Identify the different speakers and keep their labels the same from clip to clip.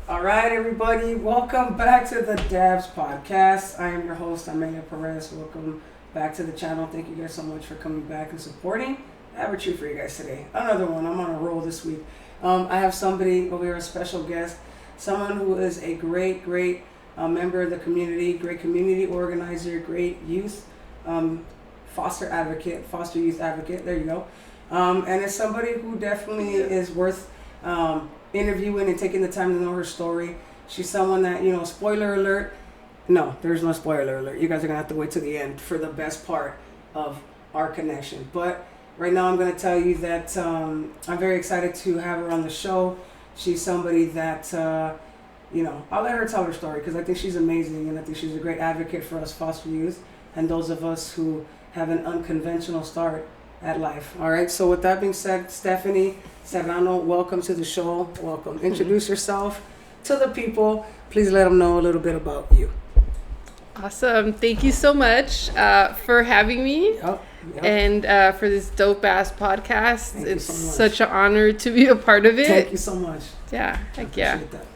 Speaker 1: All right, everybody, welcome back to the Dabs Podcast. I am your host, Amelia Perez. Welcome back to the channel. Thank you guys so much for coming back and supporting. I have a treat for you guys today. Another one. I'm on a roll this week. I have somebody over here, a special guest, someone who is a great member of the community, great community organizer, great youth foster youth advocate. There you go. And it's somebody who definitely is worth interviewing and taking the time to know her story. She's someone that, spoiler alert. No, there's no spoiler alert. You guys are going to have to wait to the end for the best part of our connection. But right now I'm going to tell you that I'm very excited to have her on the show. She's somebody that, I'll let her tell her story because I think she's amazing and I think she's a great advocate for us foster youth and those of us who have an unconventional start at life. All right. So with that being said, Stephanie Serrano, welcome to the show. Welcome. Introduce yourself to the people. Please let them know a little bit about you.
Speaker 2: Awesome. Thank you so much for having me and for this dope-ass podcast.
Speaker 1: Thank
Speaker 2: it's
Speaker 1: you so much.
Speaker 2: Such an honor to be a part of it.
Speaker 1: Thank you so much.
Speaker 2: Yeah. Heck yeah.
Speaker 1: Appreciate that.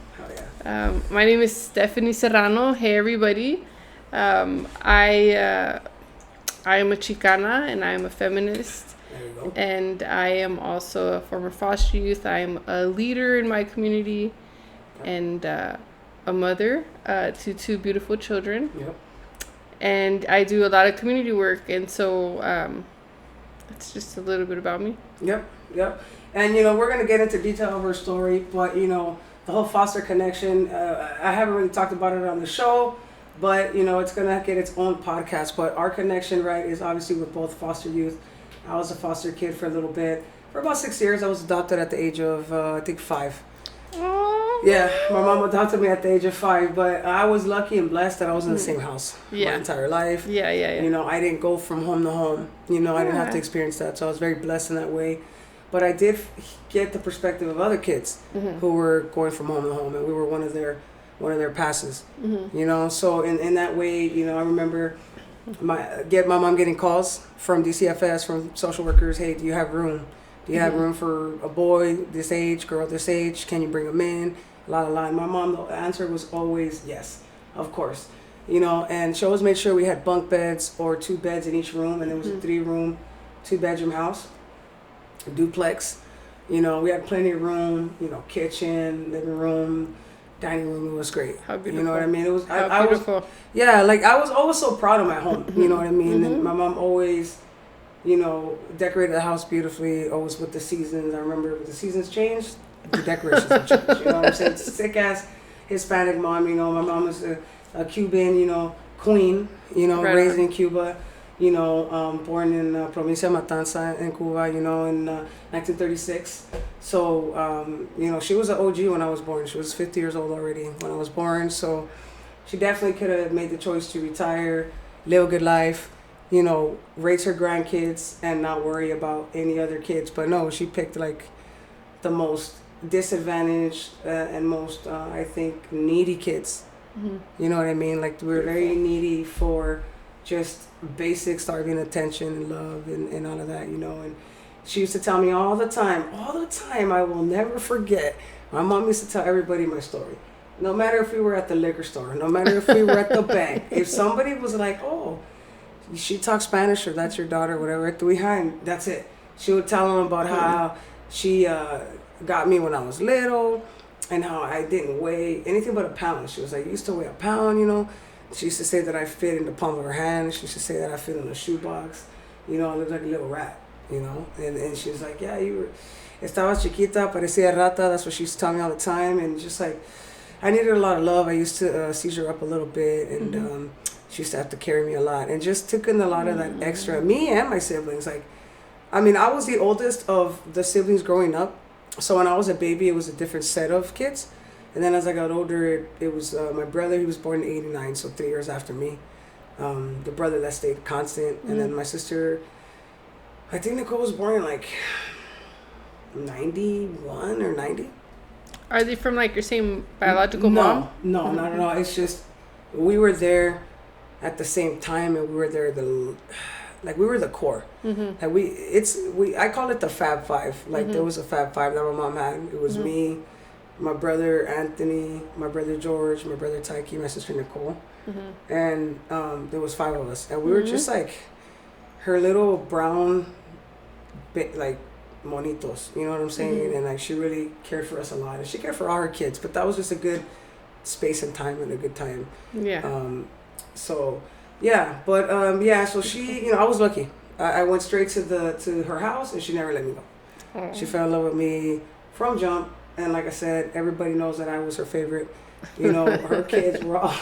Speaker 1: Hell yeah.
Speaker 2: My name is Stephanie Serrano. Hey, everybody. I am a Chicana and I am a feminist.
Speaker 1: There you go.
Speaker 2: And I am also a former foster youth. I am a leader in my community and a mother to two beautiful children.
Speaker 1: Yep.
Speaker 2: And I do a lot of community work. And so it's just a little bit about me.
Speaker 1: Yep. And, we're going to get into detail of her story, but, the whole foster connection, I haven't really talked about it on the show, but, it's going to get its own podcast. But our connection, right, is obviously with both foster youth. I was a foster kid for a little bit. For about 6 years, I was adopted at the age of, I think, 5.
Speaker 2: Aww.
Speaker 1: Yeah, my mom adopted me at the age of 5, but I was lucky and blessed that I was in the same house my entire life.
Speaker 2: Yeah.
Speaker 1: I didn't go from home to home. I didn't have to experience that, so I was very blessed in that way. But I did get the perspective of other kids who were going from home to home, and we were one of their passes. So in that way, I remember my mom getting calls from DCFS, from social workers. Hey, do you have room? Do you have room for a boy this age, girl this age? Can you bring them in? La la la. And my mom, the answer was always yes, of course. And she always made sure we had bunk beds or 2 beds in each room, and it was a 3-room, 2-bedroom house, a duplex. We had plenty of room. Kitchen, living room, dining room. It was great.
Speaker 2: How beautiful.
Speaker 1: You know what I mean? It was.
Speaker 2: How beautiful.
Speaker 1: I was always so proud of my home. You know what I mean? And my mom always, decorated the house beautifully. Always with the seasons. I remember when the seasons changed, the decorations would change. You know what I'm saying? Sick ass Hispanic mom. My mom was a Cuban, queen.
Speaker 2: Right
Speaker 1: raised
Speaker 2: on.
Speaker 1: in Cuba. Born in Provincia Matanza in Cuba, in 1936. So, she was an OG when I was born. She was 50 years old already when I was born. So she definitely could have made the choice to retire, live a good life, raise her grandkids and not worry about any other kids. But no, she picked the most disadvantaged and most, I think, needy kids. You know what I mean? We were very needy for just basic starving attention and love and all of that, and she used to tell me all the time, I will never forget. My mom used to tell everybody my story. No matter if we were at the liquor store, no matter if we were at the bank, if somebody was like, oh, she talks Spanish or that's your daughter, whatever, at the behind, that's it. She would tell them about how she got me when I was little and how I didn't weigh anything but a pound. She was like, you used to weigh a pound, She used to say that I fit in the palm of her hand. She used to say that I fit in a shoebox. I looked like a little rat, And she was like, yeah, you were... Estabas chiquita, parecía rata. That's what she used to tell me all the time. And just I needed a lot of love. I used to seizure up a little bit. And she used to have to carry me a lot. And just took in a lot of that extra. Me and my siblings. I was the oldest of the siblings growing up. So when I was a baby, it was a different set of kids. And then as I got older, it was my brother. He was born in 89, so 3 years after me. The brother that stayed constant. And then my sister, I think Nicole was born in 91 or 90.
Speaker 2: Are they from your same biological mom?
Speaker 1: No, not at all. It's just we were there at the same time, and we were there we were the core. I call it the Fab Five. There was a Fab Five that my mom had. It was me, my brother Anthony, my brother George, my brother Taiki, my sister Nicole, and there was 5 of us, and we were just like her little brown, like monitos, you know what I'm saying? And like she really cared for us a lot, and she cared for all her kids. But that was just a good space and time and a good time.
Speaker 2: Yeah.
Speaker 1: So yeah, but yeah. So she, you know, I was lucky. I went straight to her house, and she never let me go.
Speaker 2: Oh.
Speaker 1: She fell in love with me from jump, and like I said, everybody knows that I was her favorite. You know, her kids were all.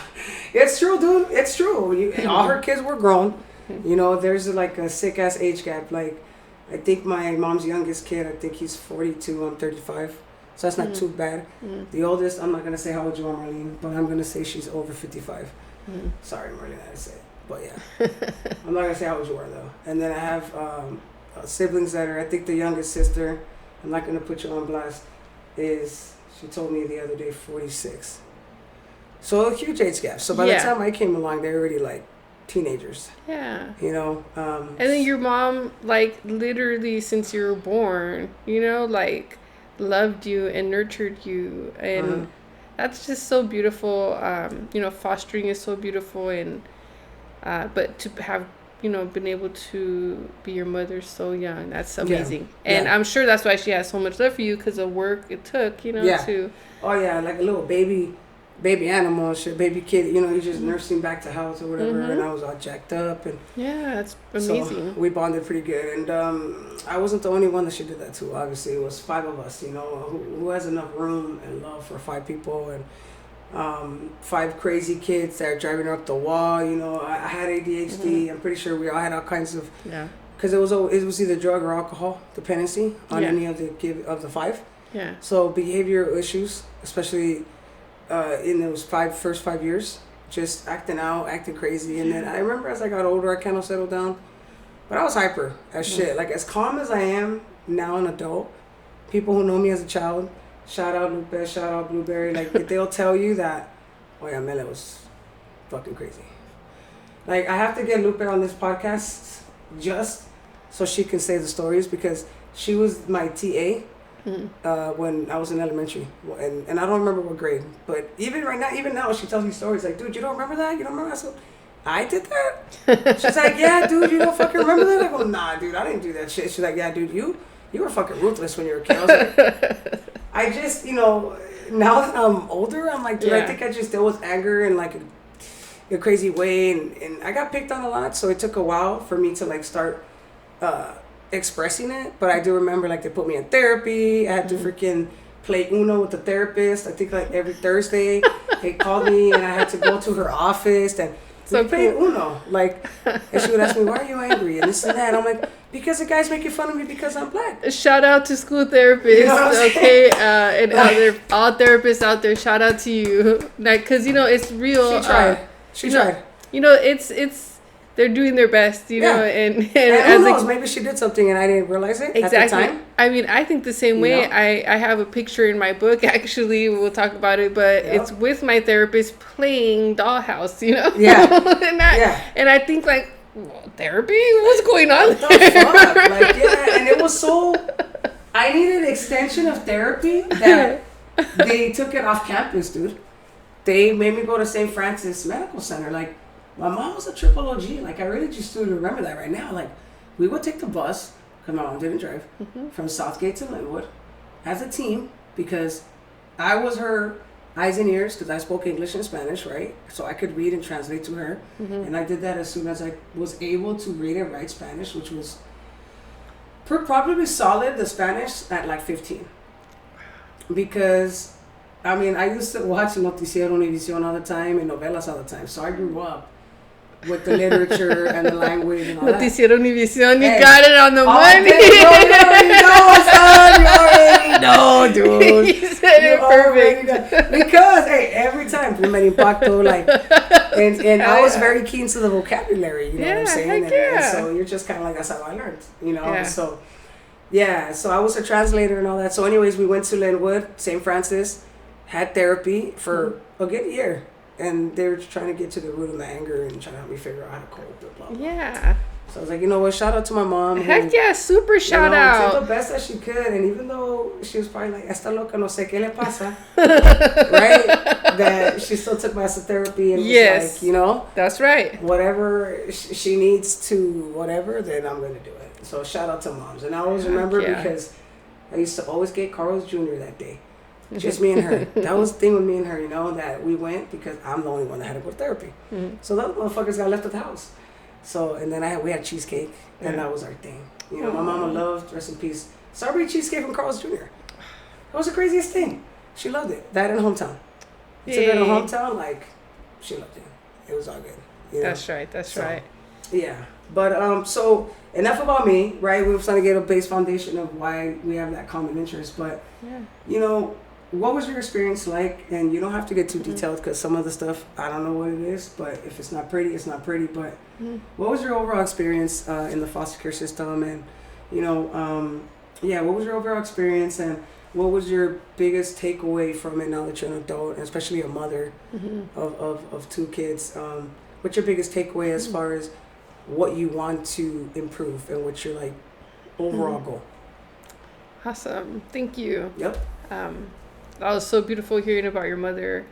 Speaker 1: It's true, dude. It's true. All her kids were grown. You know, there's like a sick ass age gap. Like, I think my mom's youngest kid, I think he's 42. I'm 35. So that's not too bad. The oldest, I'm not gonna say how old you are, Marlene, but I'm gonna say she's over 55. Sorry, Marlene, I had to say it. But yeah, I'm not gonna say how old you are though. And then I have siblings that are, I think the youngest sister, I'm not gonna put you on blast, is, she told me the other day, 46. So a huge age gap. So by the time I came along, they're already like teenagers.
Speaker 2: Yeah.
Speaker 1: You know.
Speaker 2: And then your mom, like, literally since you were born, you know, like, loved you and nurtured you, and that's just so beautiful. You know, fostering is so beautiful, and but to have, you know, been able to be your mother so young, that's amazing. And I'm sure that's why she has so much love for you, because of work it took, you know, to.
Speaker 1: Oh yeah, like a little baby animal, shit, baby kid, you know, he's just nursing back to health or whatever, and I was all jacked up, and
Speaker 2: that's amazing.
Speaker 1: So we bonded pretty good, and I wasn't the only one that she did that to. Obviously, it was 5 of us, you know, who has enough room and love for 5 people, and 5 crazy kids that are driving her up the wall. You know, I had ADHD. I'm pretty sure we all had all kinds of, because it was either drug or alcohol dependency on any of the 5.
Speaker 2: Yeah.
Speaker 1: So behavioral issues, especially in those first 5 years, just acting crazy. And then I remember as I got older, I kind of settled down, but I was hyper as shit. Like, as calm as I am now, an adult, people who know me as a child, shout out Lupe, shout out Blueberry, like they'll tell you that, oh yeah, Mela was fucking crazy. Like, I have to get Lupe on this podcast just so she can say the stories, because she was my TA when I was in elementary, and I don't remember what grade, but even now she tells me stories like, dude, you don't remember that? You don't remember that? So, I did that? She's like, yeah, dude, you don't fucking remember that? I go, nah, dude, I didn't do that shit. She's like, yeah, dude, you were fucking ruthless when you were a kid. I was like, I just, you know, now that I'm older, I'm like, dude, I think I just deal with anger in like a crazy way, and I got picked on a lot, so it took a while for me to like start expressing it. But I do remember, like, they put me in therapy. I had to freaking play Uno with the therapist. I think like every Thursday they called me, and I had to go to her office and play Uno. Like, and she would ask me, why are you angry, and this and that. And I'm like, because the guy's making fun of me because I'm black.
Speaker 2: Shout out to school therapists, you know, okay, and all therapists out there. Shout out to you, like, because, you know, it's real.
Speaker 1: She tried.
Speaker 2: You know, it's they're doing their best, you know, and
Speaker 1: who knows, maybe she did something and I didn't realize it at the time.
Speaker 2: I mean, I think the same way. I have a picture in my book, actually, we'll talk about it, but it's with my therapist playing Dollhouse, you know?
Speaker 1: Yeah.
Speaker 2: And I think, like, therapy? What's going on
Speaker 1: what the fuck? Like, and it was so, I needed an extension of therapy that they took it off campus, dude. They made me go to St. Francis Medical Center. Like, my mom was a triple OG. Like, I really just do remember that right now. Like, we would take the bus, because my mom didn't drive, from Southgate to Linwood as a team, because I was her eyes and ears, because I spoke English and Spanish, right? So I could read and translate to her. And I did that as soon as I was able to read and write Spanish, which was probably solid, the Spanish, at like 15. Because, I mean, I used to watch Noticiero Univision all the time and novelas all the time. So I grew up with the literature and the language and all that.
Speaker 2: Noticiero Univision, you got it on the money.
Speaker 1: You already know, dude.
Speaker 2: You said it perfect.
Speaker 1: Because, hey, every time, primer impacto, like, and I was very keen to the vocabulary, you know what I'm saying? And so you're just kind of like, that's how I learned, you know? So, so I was a translator and all that. So anyways, we went to Linwood, St. Francis, had therapy for a good year. And they were trying to get to the root of the anger and trying to help me figure out how to cope, blah, blah, blah.
Speaker 2: Yeah.
Speaker 1: So I was like, you know what? Shout out to my mom.
Speaker 2: Heck yeah, super shout
Speaker 1: Did
Speaker 2: out.
Speaker 1: the best that she could, and even though she was probably like, "Esta loca, no sé qué le pasa," right? That she still took massive therapy and was like,
Speaker 2: that's right.
Speaker 1: Whatever she needs to, whatever, then I'm gonna do it. So shout out to moms, and I always remember because I used to always get Carlos Jr. that day. Just me and her. That was the thing with me and her, that we went because I'm the only one that had to go to therapy. So those motherfuckers got left at the house. So, and then we had cheesecake, and that was our thing. My mama loved, rest in peace, strawberry cheesecake from Carl's Jr. That was the craziest thing. She loved it. That in hometown. Took her to hometown, like, she loved it. It was all good.
Speaker 2: That's right.
Speaker 1: Yeah. But, so, enough about me, right? We were trying to get a base foundation of why we have that common interest. But, what was your experience like? And you don't have to get too detailed because some of the stuff, I don't know what it is. But if it's not pretty, it's not pretty. But what was your overall experience in the foster care system? And, what was your overall experience? And what was your biggest takeaway from it now that you're an adult, and especially a mother of two kids? What's your biggest takeaway as far as what you want to improve and what's your, overall goal?
Speaker 2: Awesome. Thank you.
Speaker 1: Yep.
Speaker 2: That was so beautiful hearing about your mother.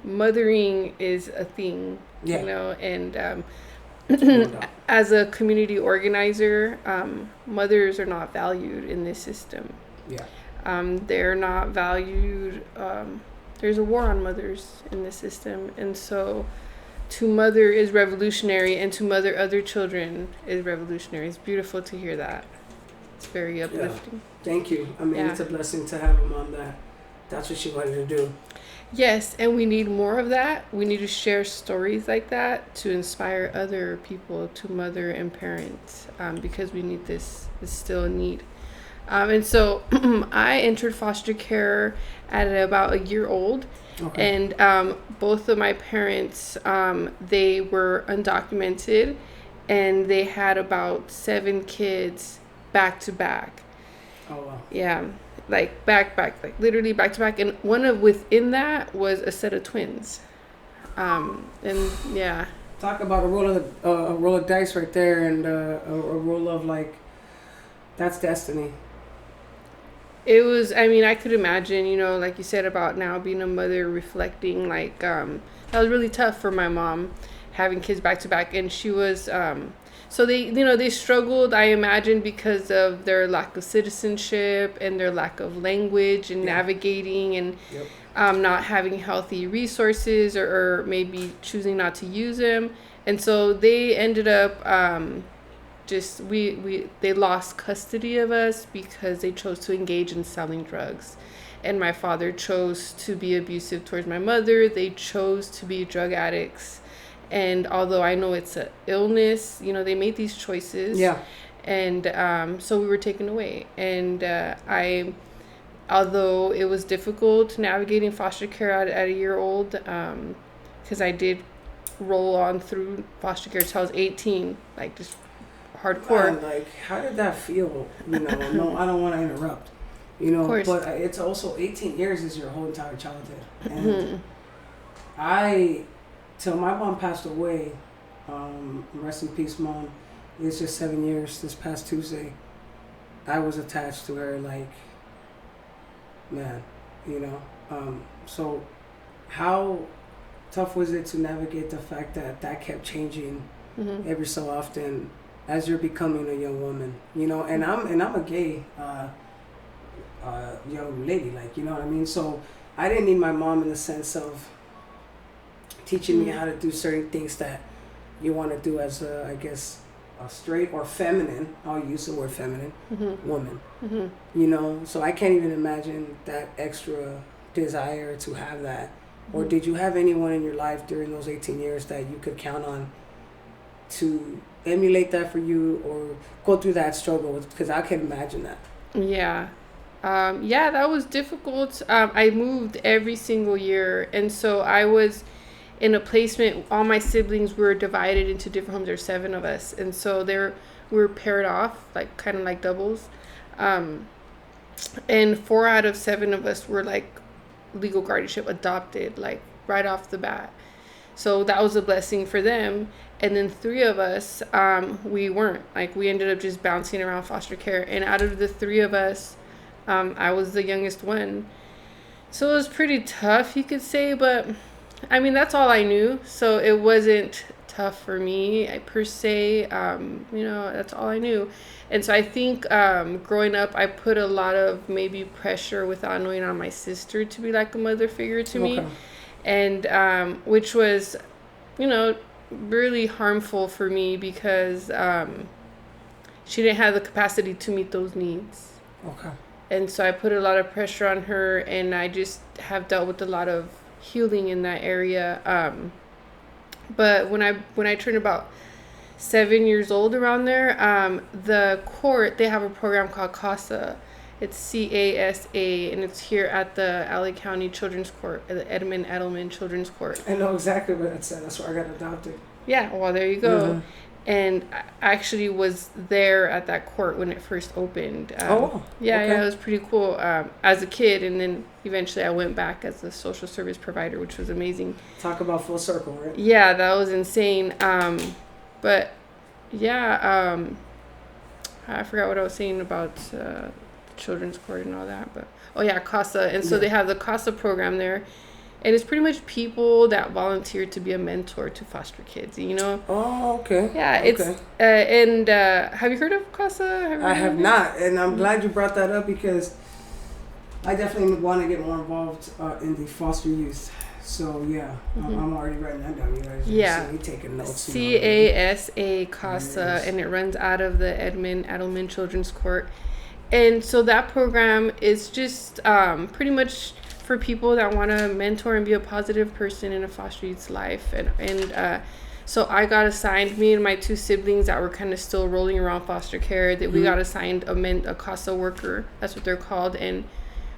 Speaker 2: Mothering is a thing, and as a community organizer, mothers are not valued in this system.
Speaker 1: Yeah.
Speaker 2: They're not valued. There's a war on mothers in this system. And so to mother is revolutionary, and to mother other children is revolutionary. It's beautiful to hear that. It's very uplifting.
Speaker 1: Yeah. Thank you. I mean, it's a blessing to have a mom that's what she wanted to do.
Speaker 2: Yes, and we need more of that. We need to share stories like that to inspire other people to mother and parent, because we need this. It's still a need. And so I entered foster care at about a year old. Okay. And both of my parents, they were undocumented, and they had about 7 kids back to back.
Speaker 1: Oh, wow.
Speaker 2: Yeah. Back, literally back to back. And within that was a set of twins. And yeah.
Speaker 1: Talk about a roll of dice right there, and a roll of that's destiny.
Speaker 2: It was, I could imagine, like you said about now being a mother, reflecting that was really tough for my mom having kids back to back. And she was, so they struggled, I imagine, because of their lack of citizenship and their lack of language and navigating and not having healthy resources or maybe choosing not to use them. And so they ended up they lost custody of us because they chose to engage in selling drugs. And my father chose to be abusive towards my mother. They chose to be drug addicts. And although I know it's an illness, they made these choices. Yeah. And so we were taken away. And although it was difficult navigating foster care at a year old, because I did roll on through foster care till I was 18, just hardcore.
Speaker 1: How did that feel? No, I don't want to interrupt. But it's also 18 years is your whole entire childhood. And till my mom passed away, rest in peace, Mom. It's just 7 years this past Tuesday. I was attached to her man, so how tough was it to navigate the fact that kept changing every so often as you're becoming a young woman, and I'm a gay young lady, you know what I mean? So I didn't need my mom in the sense of teaching me how to do certain things that you want to do as a straight or feminine, I'll use the word feminine, woman, so I can't even imagine that extra desire to have that. Or did you have anyone in your life during those 18 years that you could count on to emulate that for you or go through that struggle? Because I can imagine that.
Speaker 2: Yeah. That was difficult. I moved every single year. And so I was in a placement. All my siblings were divided into different homes. There's 7 of us. And so we were paired off, kind of like doubles. And 4 out of 7 of us were legal guardianship adopted, right off the bat. So that was a blessing for them. And then 3 of us, we weren't. Like, we ended up just bouncing around foster care. And out of the 3 of us, I was the youngest one. So it was pretty tough, you could say. But, I mean, that's all I knew. So it wasn't tough for me, per se. That's all I knew. And so I think growing up, I put a lot of maybe pressure without knowing on my sister to be like a mother figure to me. And which was, really harmful for me because she didn't have the capacity to meet those needs.
Speaker 1: Okay.
Speaker 2: And so I put a lot of pressure on her, and I just have dealt with a lot of healing in that area. But when I turned about 7 years old, around there, the court, they have a program called CASA. It's CASA, and it's here at the LA County Children's Court, the Edmund Edelman Children's Court.
Speaker 1: I know exactly what it said. That's where I got adopted.
Speaker 2: Yeah, well, there you go. Mm-hmm. And I actually was there at that court when it first opened. Yeah, it was pretty cool as a kid. And then eventually I went back as a social service provider, which was amazing.
Speaker 1: Talk about full circle, right?
Speaker 2: Yeah, that was insane. But, yeah, I forgot what I was saying about the children's court and all that. But CASA. And so they have the CASA program there. And it's pretty much people that volunteer to be a mentor to foster kids,
Speaker 1: Oh, okay.
Speaker 2: Yeah, it's, and have you heard of CASA?
Speaker 1: I have not, and I'm glad you brought that up because I definitely want to get more involved in the foster youth. So, I'm already writing that down. You guys see me taking notes.
Speaker 2: CASA, and it runs out of the Edmund Edelman Children's Court. And so that program is just pretty much for people that want to mentor and be a positive person in a foster youth's life. And so I got assigned, me and my 2 siblings that were kind of still rolling around foster care, that we got assigned a CASA worker. That's what they're called. And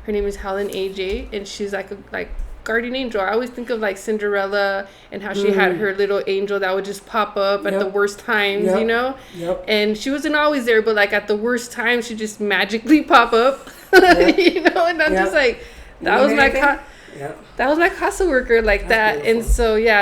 Speaker 2: her name is Helen AJ, and she's like a guardian angel. I always think of like Cinderella and how she had her little angel that would just pop up at the worst times,
Speaker 1: Yep.
Speaker 2: And she wasn't always there, but like at the worst time, she'd just magically pop up, and I'm just like, that was my CASA worker, like that. Beautiful. And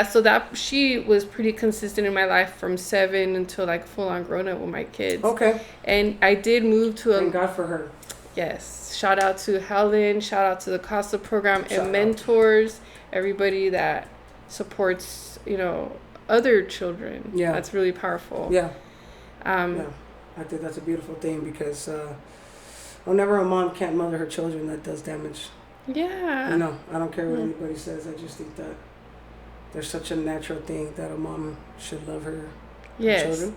Speaker 2: so that she was pretty consistent in my life from 7 until like full on grown up with my kids.
Speaker 1: Okay.
Speaker 2: And I did move to
Speaker 1: Thank God for her.
Speaker 2: Yes. Shout out to Helen. Shout out to the CASA program and mentors, everybody that supports, other children. Yeah. That's really powerful.
Speaker 1: Yeah. I think that's a beautiful thing because whenever a mom can't mother her children, that does damage.
Speaker 2: Yeah.
Speaker 1: I don't care what anybody says. I just think that there's such a natural thing that a mom should love her children.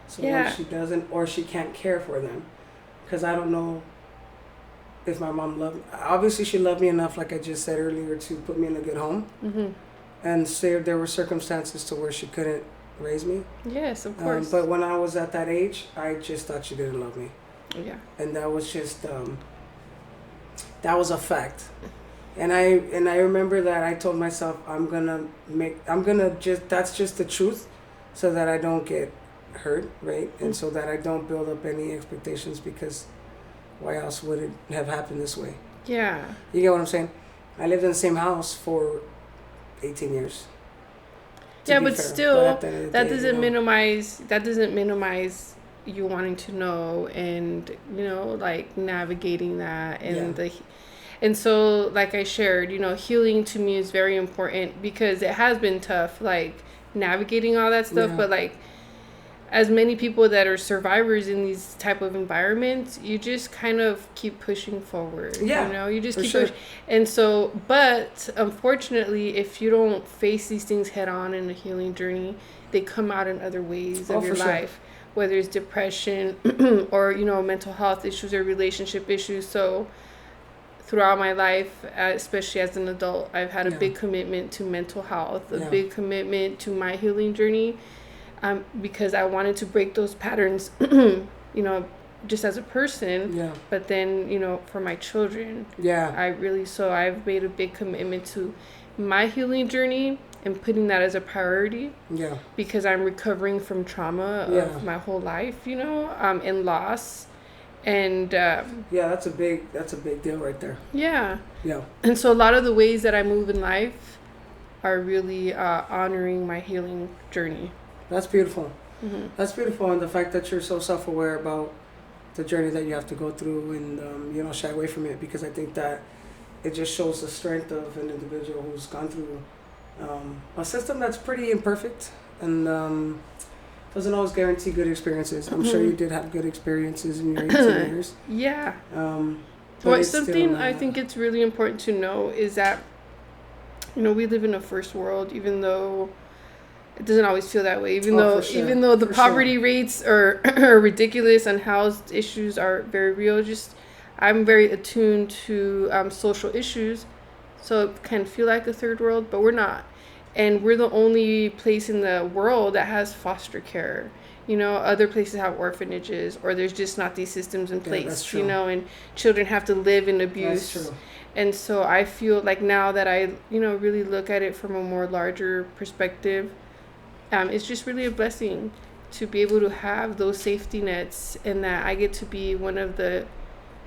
Speaker 1: So when she doesn't, or she can't care for them, because I don't know if my mom loved me. Obviously, she loved me enough, like I just said earlier, to put me in a good home. Mm-hmm. And say there were circumstances to where she couldn't raise me.
Speaker 2: Yes, of course.
Speaker 1: But when I was at that age, I just thought she didn't love me.
Speaker 2: Yeah. And
Speaker 1: that was just... that was a fact. And I remember that I told myself that's just the truth, so that I don't get hurt, right? And so that I don't build up any expectations, because why else would it have happened this way?
Speaker 2: Yeah.
Speaker 1: You get what I'm saying? I lived in the same house for 18 years.
Speaker 2: Yeah, but still, that doesn't minimize you wanting to know and, like navigating that and so, like I shared, healing to me is very important because it has been tough, like navigating all that stuff. Yeah. But like, as many people that are survivors in these type of environments, you just kind of keep pushing forward.
Speaker 1: Yeah,
Speaker 2: you just keep pushing. And so, but unfortunately, if you don't face these things head on in a healing journey, they come out in other ways of your life, whether it's depression or, mental health issues or relationship issues. So throughout my life, especially as an adult, I've had a big commitment to mental health, a big commitment to my healing journey, because I wanted to break those patterns, just as a person. Yeah. But then, for my children. Yeah. I've made a big commitment to my healing journey and putting that as a priority. Yeah. Because I'm recovering from trauma of my whole life, and loss. And
Speaker 1: that's a big deal right there.
Speaker 2: Yeah. And so a lot of the ways that I move in life are really honoring my healing journey.
Speaker 1: That's beautiful. That's beautiful, and the fact that you're so self-aware about the journey that you have to go through, and you don't shy away from it, because I think that it just shows the strength of an individual who's gone through a system that's pretty imperfect and doesn't always guarantee good experiences. I'm sure you did have good experiences in your 18 years.
Speaker 2: Yeah.
Speaker 1: But
Speaker 2: Something
Speaker 1: still,
Speaker 2: I think it's really important to know is that, we live in a first world, even though it doesn't always feel that way. Even though the poverty rates are ridiculous and health issues are very real. I'm very attuned to social issues, so it can feel like a third world, but we're not. And we're the only place in the world that has foster care. Other places have orphanages, or there's just not these systems in place, and children have to live in abuse.
Speaker 1: That's true.
Speaker 2: And so I feel like now that I, really look at it from a more larger perspective, it's just really a blessing to be able to have those safety nets, and that I get to be one of the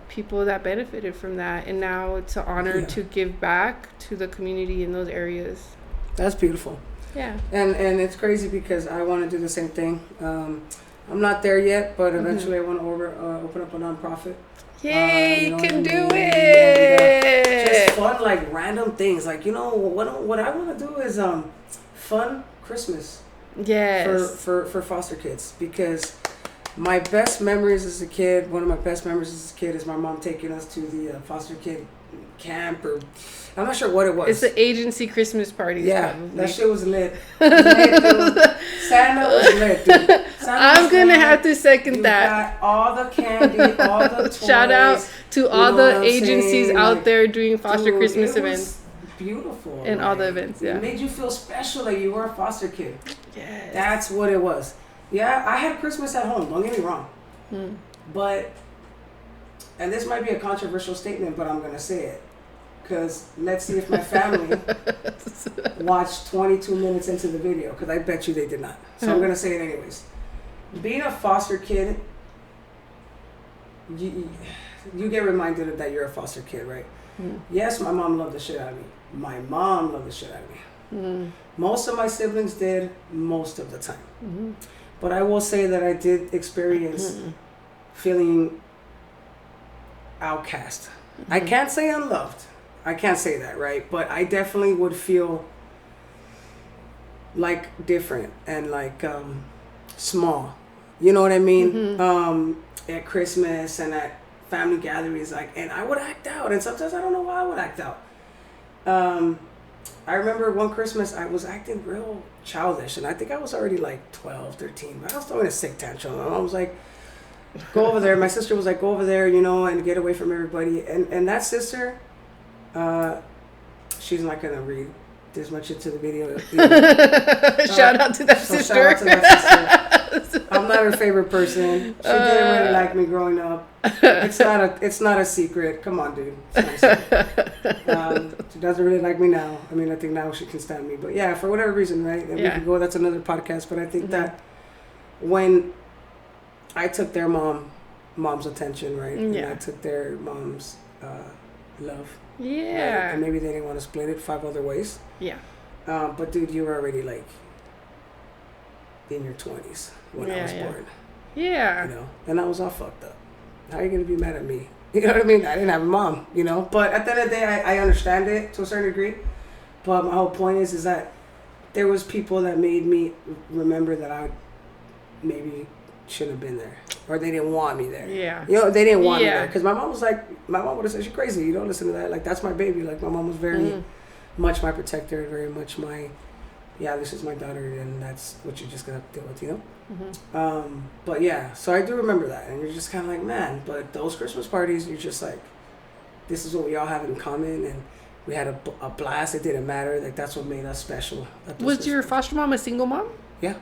Speaker 2: people that benefited from that. And now it's an honor to give back to the community in those areas.
Speaker 1: That's beautiful.
Speaker 2: Yeah.
Speaker 1: And it's crazy because I want to do the same thing. I'm not there yet, but eventually I want to open up a nonprofit.
Speaker 2: Yay, you can do it.
Speaker 1: Just fun, like random things. Like, what I want to do is fun Christmas.
Speaker 2: Yes.
Speaker 1: For foster kids, because my best memories as a kid, one of my best memories as a kid is my mom taking us to the foster kid camp, or I'm not sure what it was.
Speaker 2: It's the agency Christmas party.
Speaker 1: Yeah, probably. That shit was lit. Santa was lit, dude.
Speaker 2: I'm gonna have to second that.
Speaker 1: Got all the candy, all the toys.
Speaker 2: Shout out to all the agencies out there doing foster Christmas events.
Speaker 1: Beautiful.
Speaker 2: And all the events, yeah.
Speaker 1: It made you feel special, like you were a foster kid.
Speaker 2: Yes.
Speaker 1: That's what it was. Yeah, I had Christmas at home, don't get me wrong. But, and this might be a controversial statement, but I'm going to say it. Because let's see if my family watched 22 minutes into the video, because I bet you they did not. So I'm going to say it anyways. Being a foster kid, you get reminded of that you're a foster kid, right? Yes, my mom loved the shit out of me. My mom loved the shit out of me. Most of my siblings did, most of the time. But I will say that I did experience feeling outcast. I can't say unloved. I can't say that, right? But I definitely would feel like different and like small. You know what I mean? At Christmas and at family gatherings, and I would act out, and sometimes I don't know why I would act out. I remember one Christmas I was acting real childish, and I think I was already like 12, 13, but I was throwing a sick tantrum. I was like, go over there. My sister was like, go over there, and get away from everybody. And that sister, she's not gonna read this much into the video.
Speaker 2: Shout out to that sister.
Speaker 1: Shout out to that sister. I'm not her favorite person. She didn't really like me growing up. It's not a secret. Come on, dude. It's not a secret. She doesn't really like me now. I mean, I think now she can stand me. But yeah, for whatever reason, right? And we could go. That's another podcast. But I think that when I took their mom's attention, right? And I took their mom's love.
Speaker 2: Yeah.
Speaker 1: Right? And maybe they didn't want to split it 5 other ways.
Speaker 2: Yeah.
Speaker 1: But dude, you were already like in your 20s when I was born.
Speaker 2: Yeah.
Speaker 1: And I was all fucked up. How are you gonna be mad at me? You know what I mean? I didn't have a mom, But at the end of the day, I understand it to a certain degree. But my whole point is that there was people that made me remember that I maybe shouldn't have been there, or they didn't want me there.
Speaker 2: Yeah.
Speaker 1: They didn't want me there, because my mom would have said, "You're crazy. You don't listen to that. Like, that's my baby." Like, my mom was very much my protector, very much my, this is my daughter, and that's what you're just gonna deal with, But yeah, so I do remember that, and you're just kind of like, man. But those Christmas parties, you're just like, this is what we all have in common, and we had a blast. It didn't matter. Like, that's what made us special.
Speaker 2: Was your foster mom a single mom?
Speaker 1: Yeah.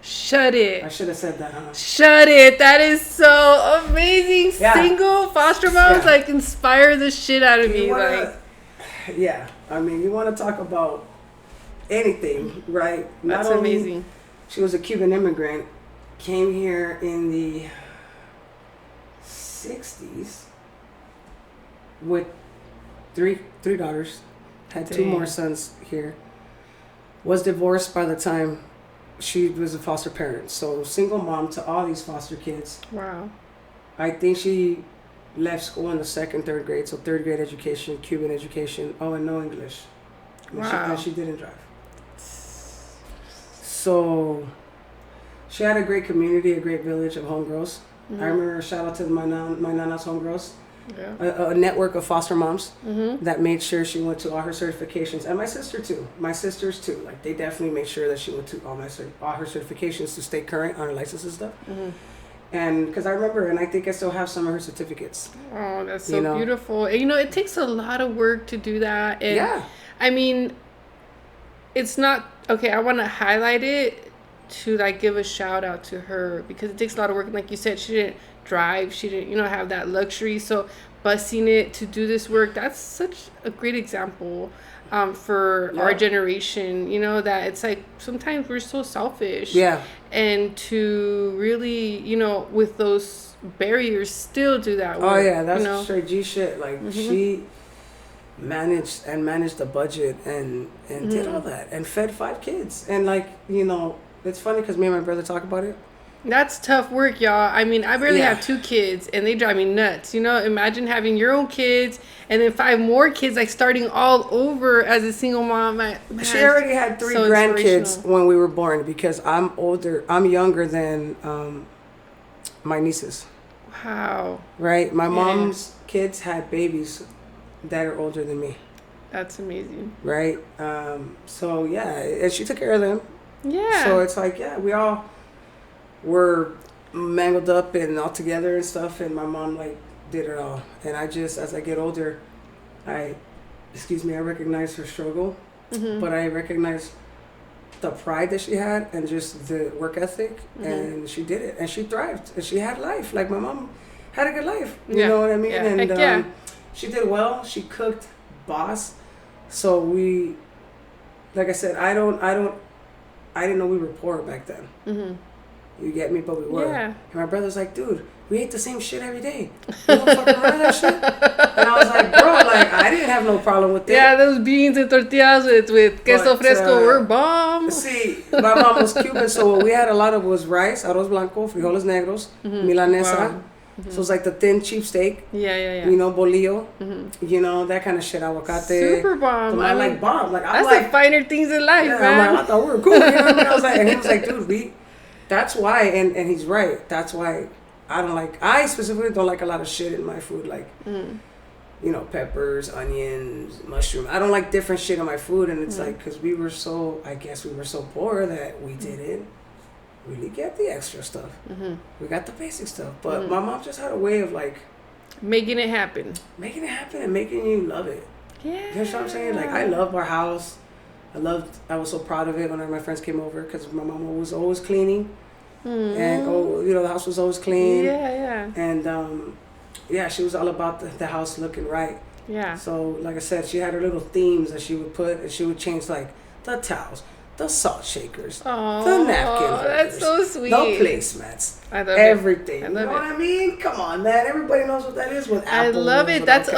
Speaker 2: Shut it.
Speaker 1: I should have said that, huh?
Speaker 2: Shut it. That is so amazing. Yeah. Single foster moms inspire the shit out of me.
Speaker 1: Yeah. I mean, you want to talk about anything, right?
Speaker 2: That's amazing.
Speaker 1: She was a Cuban immigrant, came here in the 60s with three daughters, had 2 more sons here. was divorced by the time she was a foster parent. So single mom to all these foster kids.
Speaker 2: Wow.
Speaker 1: I think she left school in the second, third grade. So third grade education, Cuban education. Oh, and no English. And she didn't drive. So she had a great community, a great village of homegirls. I remember, shout out to my nana's homegirls. Yeah. A network of foster moms that made sure she went to all her certifications, and my sister too. My sisters too. Like they definitely made sure that she went to all her certifications to stay current on her license and stuff. And because I remember, and I think I still have some of her certificates.
Speaker 2: Oh, that's so beautiful. And, it takes a lot of work to do that. And yeah. I mean, it's not okay. I want to highlight it to like give a shout out to her because it takes a lot of work. And like you said, she didn't drive, she didn't have that luxury, so busing it to do this work, that's such a great example for our generation, that it's like sometimes we're so selfish, and to really with those barriers still do that work.
Speaker 1: That's straight G shit. Like she managed the budget and did all that and fed 5 kids, and like it's funny because me and my brother talk about it.
Speaker 2: That's tough work, y'all. I mean, I barely have 2 kids, and they drive me nuts. Imagine having your own kids, and then 5 more kids, like starting all over as a single mom. Man,
Speaker 1: she already had 3 grandkids when we were born because I'm younger than my nieces.
Speaker 2: Wow.
Speaker 1: Right? My mom's kids had babies that are older than me.
Speaker 2: That's amazing.
Speaker 1: Right? So, and she took care of them.
Speaker 2: Yeah.
Speaker 1: So it's like, we all were mangled up and all together and stuff, and my mom like did it all. And I just, as I get older, I recognize her struggle, but I recognize the pride that she had and just the work ethic, and she did it, and she thrived, and she had life. Like my mom had a good life, you know what I mean? And she did well. She cooked, boss. So we, like I said, I didn't know we were poor back then. You get me? But we were.
Speaker 2: Yeah.
Speaker 1: And my brother's like, dude, we ate the same shit every day. You don't fucking remember that shit? And I was like, bro, like, I didn't have no problem with it.
Speaker 2: Yeah, those beans and tortillas with queso fresco were bomb.
Speaker 1: See, my mom was Cuban, so what we had a lot of was rice, arroz blanco, frijoles negros, milanesa. Wow. So it's like the thin, cheap steak.
Speaker 2: Yeah.
Speaker 1: Bolillo. That kind of shit. Aguacate.
Speaker 2: Super bomb.
Speaker 1: I like bomb. Like,
Speaker 2: that's like the finer things in life, man.
Speaker 1: I'm like, I thought we were cool. You know what I mean? I was like, and he was like, dude, that's why, and he's right. That's why I specifically don't like a lot of shit in my food, like, peppers, onions, mushroom. I don't like different shit in my food, and it's like, because we were so poor that we didn't really get the extra stuff. We got the basic stuff, but my mom just had a way of like
Speaker 2: making it happen
Speaker 1: and making you love it.
Speaker 2: Yeah.
Speaker 1: You know what I'm saying? Like, I love our house. I was so proud of it when my friends came over because my mom was always cleaning. And the house was always clean.
Speaker 2: Yeah.
Speaker 1: And she was all about the house looking right.
Speaker 2: Yeah.
Speaker 1: So like I said, she had her little themes that she would put, and she would change like the towels, the salt shakers, the napkin holders,
Speaker 2: that's so sweet.
Speaker 1: the placemats.
Speaker 2: I love
Speaker 1: everything.
Speaker 2: I love
Speaker 1: what I mean? Come on, man. Everybody knows what that is with apples.
Speaker 2: I love it. That's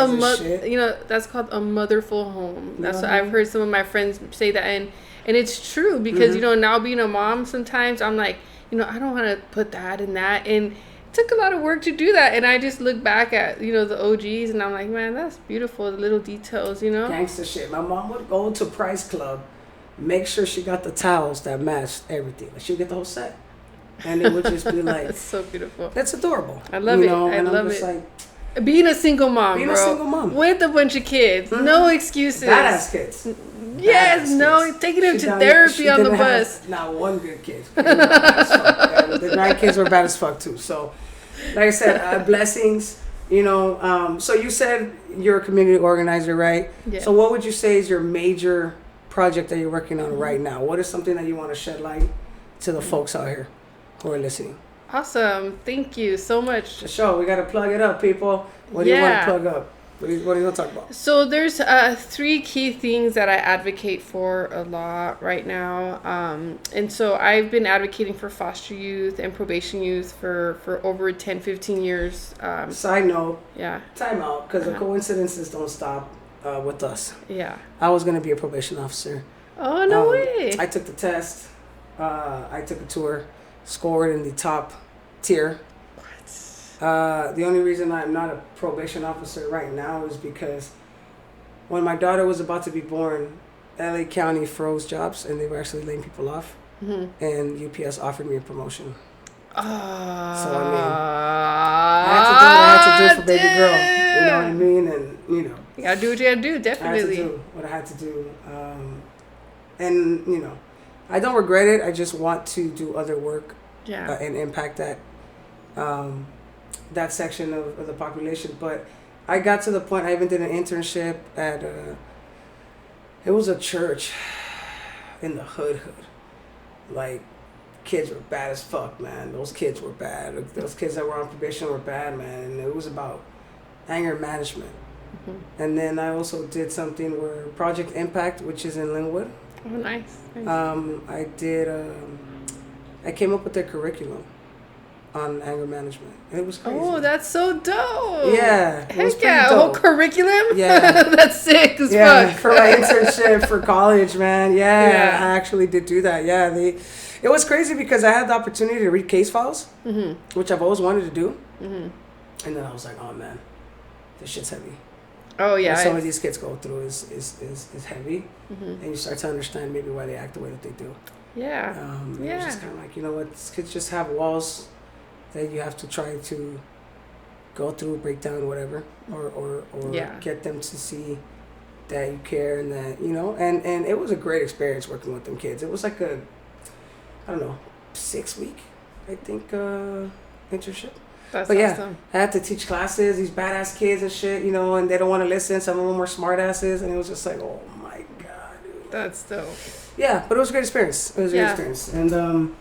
Speaker 2: that's called a motherful home. That's what I've heard some of my friends say that, and it's true because now being a mom, sometimes I'm like, I don't want to put that and that, and it took a lot of work to do that. And I just look back at the OGs, and I'm like, man, that's beautiful. The little details,
Speaker 1: Gangster shit. My mom would go to Price Club, make sure she got the towels that matched everything. Like, she'd get the whole set. And it would just be like...
Speaker 2: That's so beautiful.
Speaker 1: That's adorable.
Speaker 2: I love it. I love it. Like, being a single mom, with a bunch of kids. No excuses.
Speaker 1: Badass kids.
Speaker 2: Yes,
Speaker 1: kids.
Speaker 2: Taking them to therapy on the bus.
Speaker 1: Not one good kid. The grandkids were bad as fuck, too. So, like I said, blessings. So you said you're a community organizer, right?
Speaker 2: Yeah.
Speaker 1: So what would you say is your major project that you're working on right now? What is something that you want to shed light to the folks out here who are listening?
Speaker 2: Awesome. Thank you so much.
Speaker 1: The show. We got to plug it up, people. What do you want to plug up? What are you going to talk about?
Speaker 2: So there's 3 key things that I advocate for a lot right now. And so I've been advocating for foster youth and probation youth for over 10, 15 years.
Speaker 1: Side note.
Speaker 2: Yeah.
Speaker 1: Time out, because the coincidences don't stop with us.
Speaker 2: Yeah.
Speaker 1: I was going to be a probation officer.
Speaker 2: Oh, no way.
Speaker 1: I took the test. I took a tour, scored in the top tier.
Speaker 2: What?
Speaker 1: The only reason I'm not a probation officer right now is because when my daughter was about to be born, LA County froze jobs and they were actually laying people off.
Speaker 2: Mm-hmm.
Speaker 1: And UPS offered me a promotion. So I had to do it for baby girl. You know what I mean? And
Speaker 2: you gotta do what you gotta do. Definitely.
Speaker 1: I had to do what I had to do. And I don't regret it. I just want to do other work.
Speaker 2: Yeah.
Speaker 1: And impact that that section of the population. But I got to the point. I even did an internship at it was a church in the hood. Like, kids were bad as fuck, man. Those kids were bad. Those kids that were on probation were bad, man. And it was about anger management. Mm-hmm. And then I also did something where Project Impact, which is in Linwood.
Speaker 2: Oh, nice.
Speaker 1: I did. I came up with their curriculum on anger management, and it was crazy.
Speaker 2: Oh, that's so dope.
Speaker 1: Yeah.
Speaker 2: Heck yeah, a whole curriculum?
Speaker 1: Yeah.
Speaker 2: That's sick as fuck.
Speaker 1: For my internship for college, man. Yeah, I actually did do that. Yeah, it was crazy because I had the opportunity to read case files, which I've always wanted to do. Mm-hmm. And then I was like, oh, man, this shit's heavy.
Speaker 2: Oh, yeah.
Speaker 1: What some of these kids go through is heavy, and you start to understand maybe why they act the way that they do.
Speaker 2: Yeah.
Speaker 1: It was just kind of like, you know what, these kids just have walls that you have to try to go through, break down, whatever, or get them to see that you care and that, and it was a great experience working with them kids. It was like a, I don't know, 6-week, I think, internship.
Speaker 2: That's
Speaker 1: but
Speaker 2: awesome.
Speaker 1: I had to teach classes, these badass kids and shit, and they don't want to listen. Some of them were smart asses, and it was just like, oh my God, dude.
Speaker 2: That's dope.
Speaker 1: Yeah, but it was a great experience. It was a great experience. And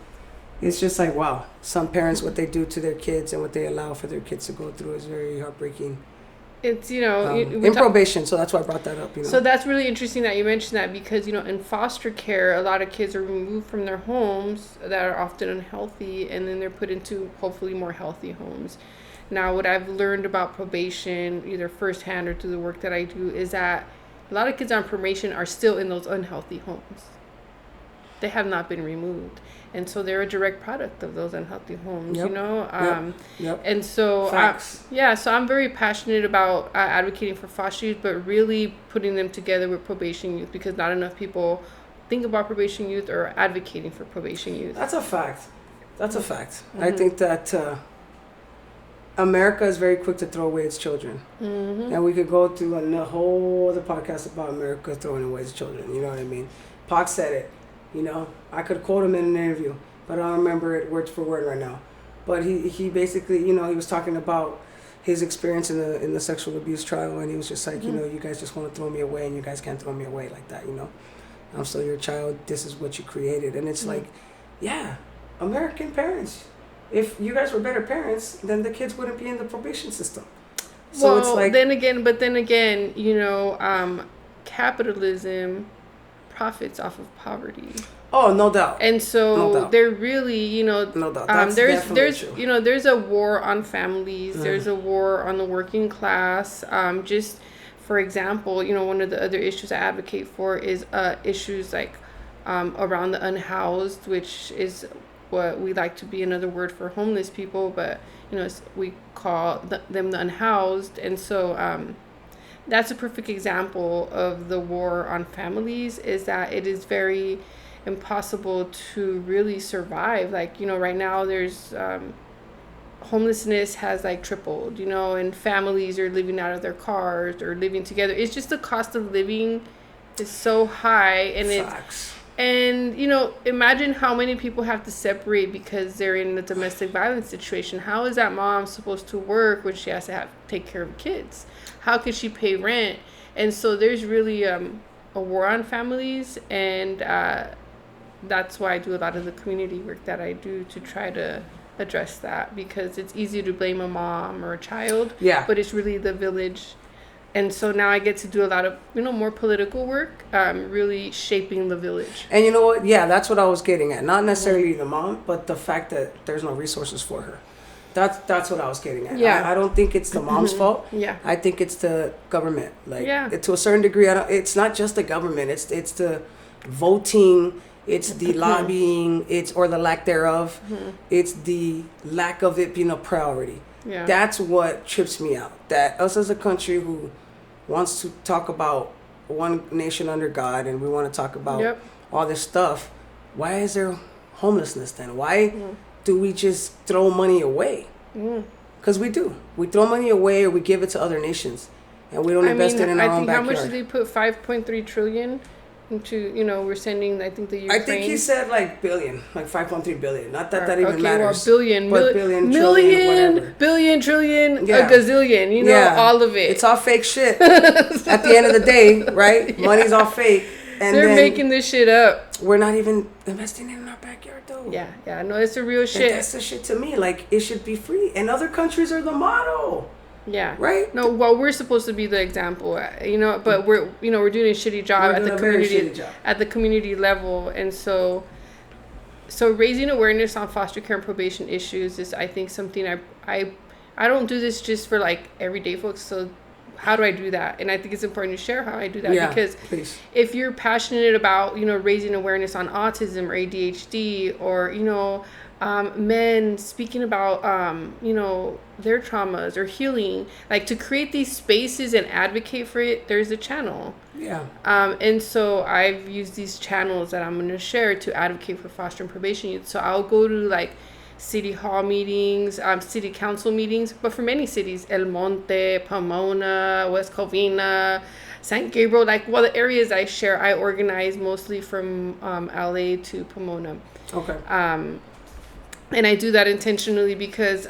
Speaker 1: it's just like, wow, some parents, what they do to their kids and what they allow for their kids to go through is very heartbreaking.
Speaker 2: It's,
Speaker 1: in probation, so that's why I brought that up.
Speaker 2: So that's really interesting that you mentioned that because, in foster care, a lot of kids are removed from their homes that are often unhealthy, and then they're put into hopefully more healthy homes. Now, what I've learned about probation, either firsthand or through the work that I do, is that a lot of kids on probation are still in those unhealthy homes. They have not been removed. And so they're a direct product of those unhealthy homes,
Speaker 1: Yep.
Speaker 2: And so, so I'm very passionate about advocating for foster youth, but really putting them together with probation youth because not enough people think about probation youth or advocating for probation youth.
Speaker 1: That's a fact. Mm-hmm. I think that America is very quick to throw away its children. Mm-hmm. And we could go through a whole other podcast about America throwing away its children. You know what I mean? Pac said it. I could quote him in an interview, but I don't remember it word for word right now. But he basically, he was talking about his experience in the sexual abuse trial, and he was just like, you guys just want to throw me away, and you guys can't throw me away like that, I'm still your child. This is what you created, and it's like, yeah, American parents. If you guys were better parents, then the kids wouldn't be in the probation system. So it's like
Speaker 2: then again, capitalism profits off of poverty.
Speaker 1: Oh, no doubt.
Speaker 2: And so they're really,
Speaker 1: no doubt. That's
Speaker 2: there's
Speaker 1: true.
Speaker 2: There's a war on families. There's a war on the working class. Just for example, one of the other issues I advocate for is issues like around the unhoused, which is what we like to be another word for homeless people, but we call them the unhoused. And so that's a perfect example of the war on families, is that it is very impossible to really survive. Like, right now there's homelessness has like tripled, and families are living out of their cars or living together. It's just the cost of living is so high, and imagine how many people have to separate because they're in a domestic violence situation. How is that mom supposed to work when she has to take care of kids? How could she pay rent? And so there's really a war on families, and that's why I do a lot of the community work that I do to try to address that, because it's easy to blame a mom or a child, but it's really the village. And so now I get to do a lot of, more political work, really shaping the village.
Speaker 1: And you know what? Yeah, that's what I was getting at. Not necessarily the mom, but the fact that there's no resources for her. That's what I was getting at.
Speaker 2: Yeah.
Speaker 1: I don't think it's the mom's fault.
Speaker 2: Yeah.
Speaker 1: I think it's the government. Like,
Speaker 2: Yeah.
Speaker 1: to a certain degree, it's not just the government. It's the voting. It's the lobbying. Or the lack thereof. It's the lack of it being a priority.
Speaker 2: Yeah.
Speaker 1: That's what trips me out. That us as a country who wants to talk about one nation under God, and we want to talk about all this stuff. Why is there homelessness then? Why do we just throw money away? Because we do. We throw money away, or we give it to other nations, and we don't invest it in our own backyard.
Speaker 2: How much did they put? 5.3 trillion into, we're sending, I think, the Ukraine.
Speaker 1: I think he said like billion, like 5.3 billion. Not that that even matters.
Speaker 2: Well, billion,
Speaker 1: billion,
Speaker 2: million,
Speaker 1: whatever.
Speaker 2: Billion, trillion, a gazillion, all of it.
Speaker 1: It's all fake shit. At the end of the day, right? Yeah. Money's all fake. And
Speaker 2: they're making this shit up.
Speaker 1: We're not even investing in our backyard, though.
Speaker 2: Yeah, no, it's the real shit.
Speaker 1: And that's the shit to me. Like, it should be free. And other countries are the model.
Speaker 2: Yeah.
Speaker 1: Right?
Speaker 2: No, well, we're supposed to be the example, but we're doing a shitty job at the community level. And so raising awareness on foster care and probation issues is, I think, something I don't do this just for like everyday folks. So how do I do that? And I think it's important to share how I do that, because if you're passionate about, raising awareness on autism or ADHD, or, men speaking about, their traumas or healing, like, to create these spaces and advocate for it, there's a channel.
Speaker 1: Yeah.
Speaker 2: And so I've used these channels that I'm going to share to advocate for foster and probation youth. So I'll go to like city hall meetings, city council meetings, but for many cities, El Monte, Pomona, West Covina, San Gabriel, the areas I share, I organize mostly from LA to Pomona.
Speaker 1: Okay.
Speaker 2: And I do that intentionally because,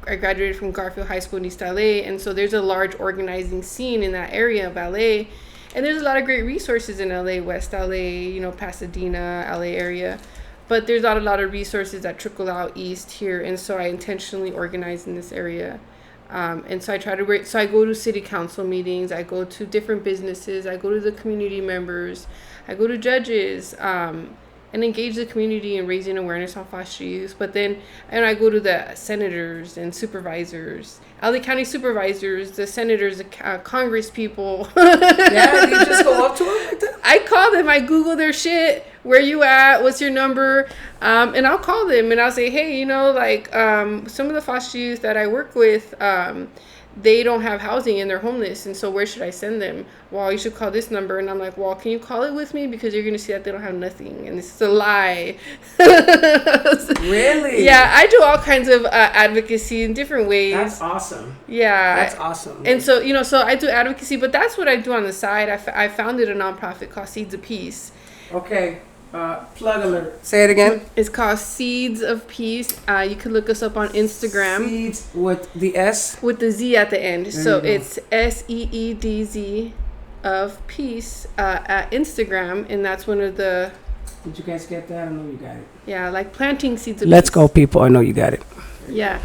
Speaker 2: I graduated from Garfield High School in East LA, and so there's a large organizing scene in that area of LA, and there's a lot of great resources in LA, West LA, Pasadena, LA area. But there's not a lot of resources that trickle out east here, and so I intentionally organize in this area. And so I I go to city council meetings, I go to different businesses, I go to the community members, I go to judges, and engage the community in raising awareness on foster youth. But then, I go to the senators and supervisors, LA County supervisors, the senators, the Congress people.
Speaker 1: Yeah, you just go up to them like that?
Speaker 2: I call them, I Google their shit. Where you at? What's your number? And I'll call them and I'll say, hey, some of the foster youth that I work with, they don't have housing and they're homeless. And so where should I send them? Well, you should call this number. And I'm like, well, can you call it with me? Because you're going to see that they don't have nothing. And this is a lie.
Speaker 1: Really?
Speaker 2: Yeah, I do all kinds of advocacy in different ways.
Speaker 1: That's awesome.
Speaker 2: Yeah.
Speaker 1: That's awesome.
Speaker 2: And so, so I do advocacy, but that's what I do on the side. I founded a nonprofit called Seeds of Peace.
Speaker 1: Okay. Plug alert. Say it again.
Speaker 2: It's called Seeds of Peace. You can look us up on Instagram.
Speaker 1: Seeds with the S?
Speaker 2: With the Z at the end. So it's SEEDZ of Peace at Instagram. And that's one of the...
Speaker 1: Did you guys get that? I know you got it.
Speaker 2: Yeah, like planting seeds of
Speaker 1: Let's
Speaker 2: peace.
Speaker 1: go, people. I know you got it.
Speaker 2: Yeah.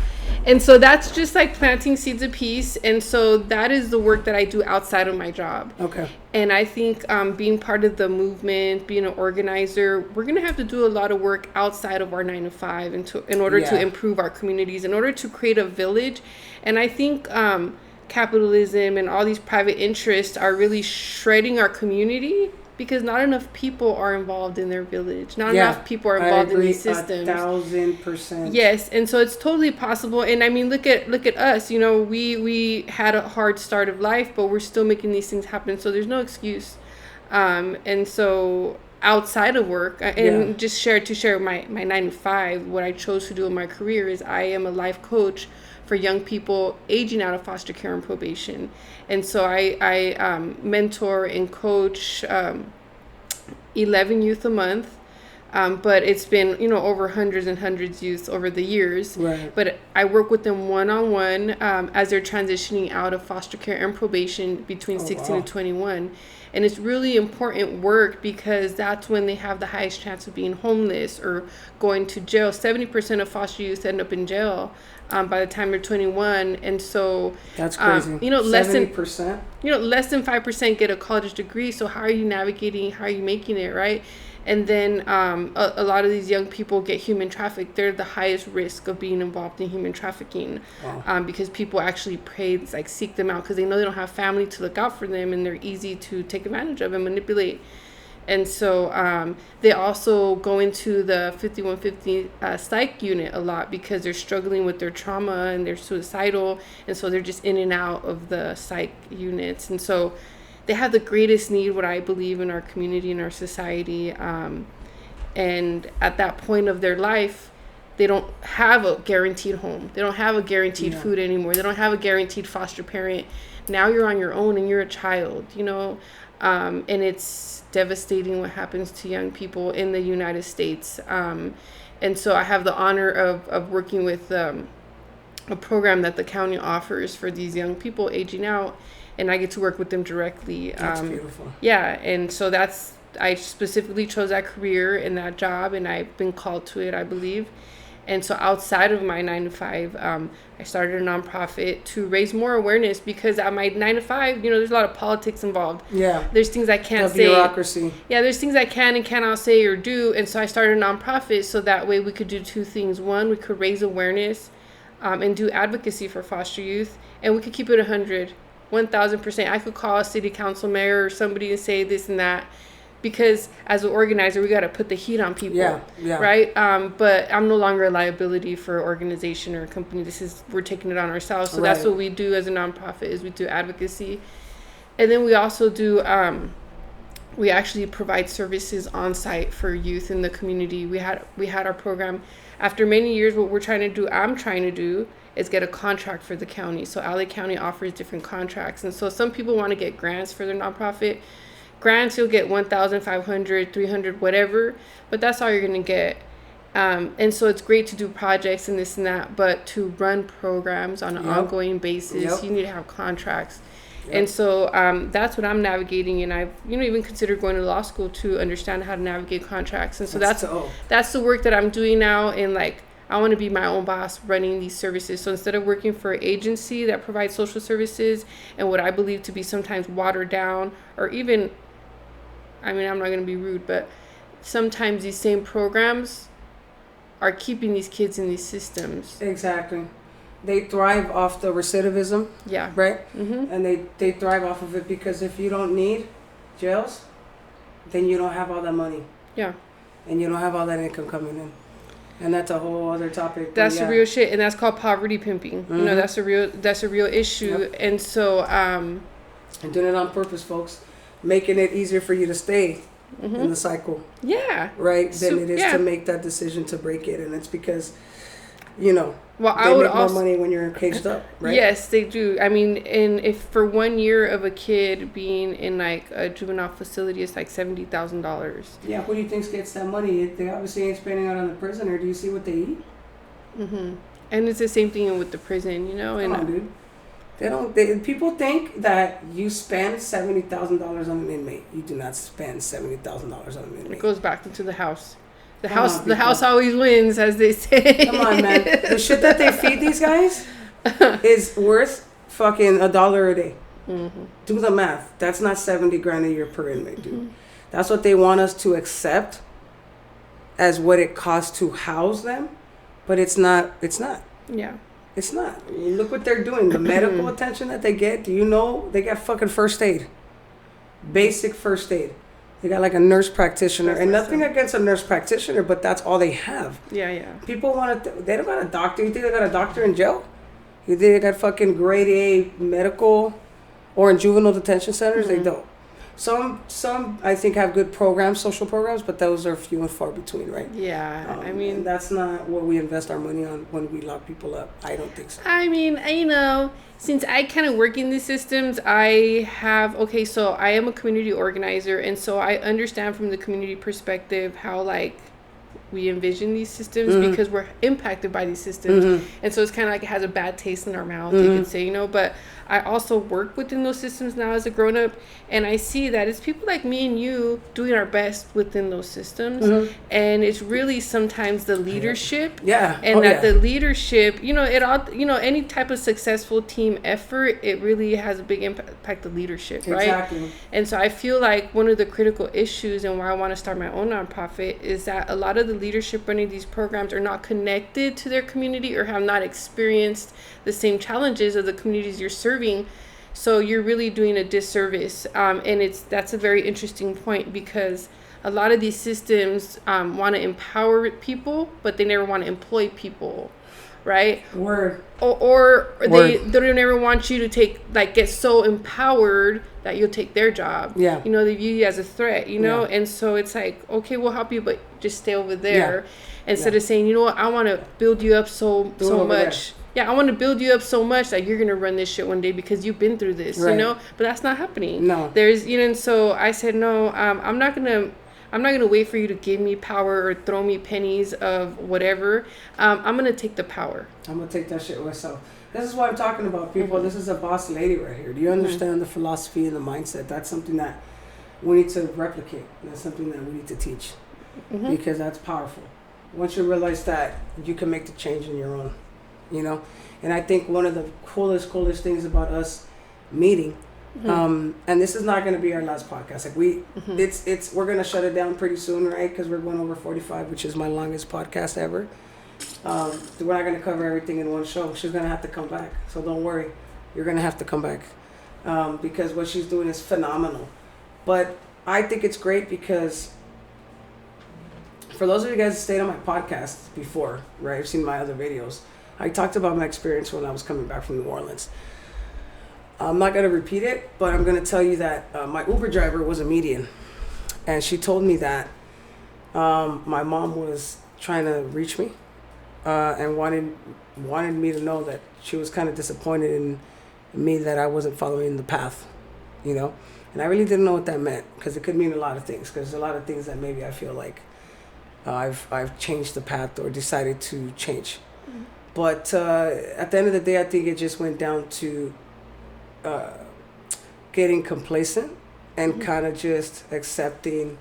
Speaker 2: And so that's just like planting seeds of peace. And so that is the work that I do outside of my job.
Speaker 1: Okay.
Speaker 2: And I think being part of the movement, being an organizer, we're going to have to do a lot of work outside of our 9 to 5 in order to improve our communities, in order to create a village. And I think capitalism and all these private interests are really shredding our community, because not enough people are involved in their village. Not enough people are involved in these systems. 1,000%. Yes, and so it's totally possible. And I mean, look at us. We had a hard start of life, but we're still making these things happen. So there's no excuse. And so outside of work, and just share my 9 to 5, what I chose to do in my career is I am a life coach for young people aging out of foster care and probation. And so I mentor and coach 11 youth a month, but it's been, over hundreds and hundreds of youth over the years.
Speaker 1: Right.
Speaker 2: But I work with them one-on-one as they're transitioning out of foster care and probation between 16 and 21. And it's really important work, because that's when they have the highest chance of being homeless or going to jail. 70% of foster youth end up in jail by the time they're 21. And so
Speaker 1: that's crazy.
Speaker 2: Less than
Speaker 1: 70%.
Speaker 2: Less than 5% get a college degree. So how are you navigating? How are you making it, right? And then a lot of these young people get human trafficked. They're the highest risk of being involved in human trafficking.
Speaker 1: Wow.
Speaker 2: Because people actually seek them out because they know they don't have family to look out for them, and they're easy to take advantage of and manipulate. And so they also go into the 5150 psych unit a lot because they're struggling with their trauma and they're suicidal. And so they're just in and out of the psych units. And so they have the greatest need, what I believe, in our community, in our society. And at that point of their life, they don't have a guaranteed home. They don't have a guaranteed food anymore. They don't have a guaranteed foster parent. Now you're on your own and you're a child, and it's devastating what happens to young people in the United States. And so I have the honor of working with a program that the county offers for these young people aging out, and I get to work with them directly.
Speaker 1: That's beautiful.
Speaker 2: Yeah, and so I specifically chose that career and that job, and I've been called to it, I believe. And so outside of my 9 to 5, I started a nonprofit to raise more awareness, because at my 9 to 5, there's a lot of politics involved.
Speaker 1: Yeah.
Speaker 2: There's things I can't say.
Speaker 1: Bureaucracy.
Speaker 2: Yeah, there's things I can and cannot say or do. And so I started a nonprofit so that way we could do two things. One, we could raise awareness and do advocacy for foster youth. And we could keep it 1,000%. I could call a city council mayor or somebody and say this and that. Because as an organizer, we got to put the heat on people, right? But I'm no longer a liability for an organization or a company. We're taking it on ourselves. So that's what we do as a nonprofit, is we do advocacy. And then we also do, we actually provide services on site for youth in the community. We had our program. After many years, what I'm trying to do is get a contract for the county. So LA County offers different contracts. And so some people want to get grants for their nonprofit. Grants, you'll get $1,500, $300, whatever, but that's all you're gonna get. And so it's great to do projects and this and that, but to run programs on an ongoing basis, you need to have contracts. And so that's what I'm navigating, and I've even considered going to law school to understand how to navigate contracts. And so that's the work that I'm doing now. And I want to be my own boss running these services. So instead of working for an agency that provides social services and what I believe to be sometimes watered down, or even, I'm not going to be rude, but sometimes these same programs are keeping these kids in these systems.
Speaker 1: Exactly. They thrive off the recidivism.
Speaker 2: Yeah.
Speaker 1: Right?
Speaker 2: Mm-hmm.
Speaker 1: And they thrive off of it because if you don't need jails, then you don't have all that money.
Speaker 2: Yeah.
Speaker 1: And you don't have all that income coming in. And that's a whole other topic.
Speaker 2: That's the real shit, and that's called poverty pimping. Mm-hmm. That's a real issue. Yep. And so and
Speaker 1: doing it on purpose, folks, making it easier for you to stay in the cycle.
Speaker 2: Yeah.
Speaker 1: Right? Than it is to make that decision to break it. And it's because,
Speaker 2: well,
Speaker 1: they make more money when you're caged up, right?
Speaker 2: Yes, they do. And if for 1 year of a kid being in a juvenile facility, it's $70,000.
Speaker 1: Yeah, who do you think gets that money? They obviously ain't spending it on the prisoner. Do you see what they eat?
Speaker 2: Mm-hmm. And it's the same thing with the prison,
Speaker 1: Come on, dude. People think that you spend $70,000 on an inmate. You do not spend $70,000 on an inmate.
Speaker 2: It goes back into the house. The house always wins, as they say.
Speaker 1: Come on, man. The shit that they feed these guys is worth fucking $1 a day.
Speaker 2: Mm-hmm.
Speaker 1: Do the math. That's not $70,000 a year per inmate, dude. Mm-hmm. That's what they want us to accept as what it costs to house them, but it's not.
Speaker 2: Yeah.
Speaker 1: It's not. I mean, look what they're doing. The medical attention that they get. Do you know they get fucking first aid? Basic first aid. They got a nurse practitioner, and nothing against a nurse practitioner, but that's all they have.
Speaker 2: Yeah.
Speaker 1: People they don't got a doctor. You think they got a doctor in jail? You think they got fucking grade A medical or in juvenile detention centers? Mm-hmm. They don't. Some I think have good programs, social programs, but those are few and far between, right?
Speaker 2: Yeah,
Speaker 1: and that's not what we invest our money on when we lock people up. I don't think so.
Speaker 2: Since I kind of work in these systems, I am a community organizer, and so I understand from the community perspective how we envision these systems because we're impacted by these systems. And so it's kind of like it has a bad taste in our mouth, you could say, but I also work within those systems now as a grown-up, and I see that it's people like me and you doing our best within those systems. And it's really sometimes the leadership. And the leadership, it all, any type of successful team effort, it really has a big impact of leadership, right?
Speaker 1: Exactly.
Speaker 2: And so I feel like one of the critical issues and why I want to start my own nonprofit is that a lot of the leadership running these programs are not connected to their community or have not experienced the same challenges of the communities you're serving. So you're really doing a disservice. And that's a very interesting point, because a lot of these systems want to empower people, but they never want to employ people, right?
Speaker 1: Word.
Speaker 2: Or they don't ever want you to get so empowered that you'll take their job.
Speaker 1: Yeah.
Speaker 2: They view you as a threat, and so it's like, okay, we'll help you, but just stay over there. Instead of saying, I want to build you up so much. I want to build you up so much that you're going to run this shit one day because you've been through this, but that's not happening.
Speaker 1: No.
Speaker 2: There's, and so I said, no, I'm not going to wait for you to give me power or throw me pennies of whatever. I'm going to take the power. I'm going
Speaker 1: to take that shit myself. This is what I'm talking about, people. This is a boss lady right here. Do you understand the philosophy and the mindset? That's something that we need to replicate. That's something that we need to teach, because that's powerful. Once you realize that, you can make the change in your own, And I think one of the coolest things about us meeting, and this is not going to be our last podcast. Like we're going to shut it down pretty soon, right? Because we're going over 45, which is my longest podcast ever. We're not going to cover everything in one show. She's going to have to come back. So don't worry. You're going to have to come back. Because what she's doing is phenomenal. But I think it's great because for those of you guys that stayed on my podcast before, right? I've seen my other videos. I talked about my experience when I was coming back from New Orleans. I'm not going to repeat it, but I'm going to tell you that my Uber driver was a median. And she told me that my mom was trying to reach me and wanted me to know that she was kind of disappointed in me that I wasn't following the path, And I really didn't know what that meant, because it could mean a lot of things. Because there's a lot of things that maybe I feel like I've changed the path or decided to change. But at the end of the day, I think it just went down to getting complacent and kind of just accepting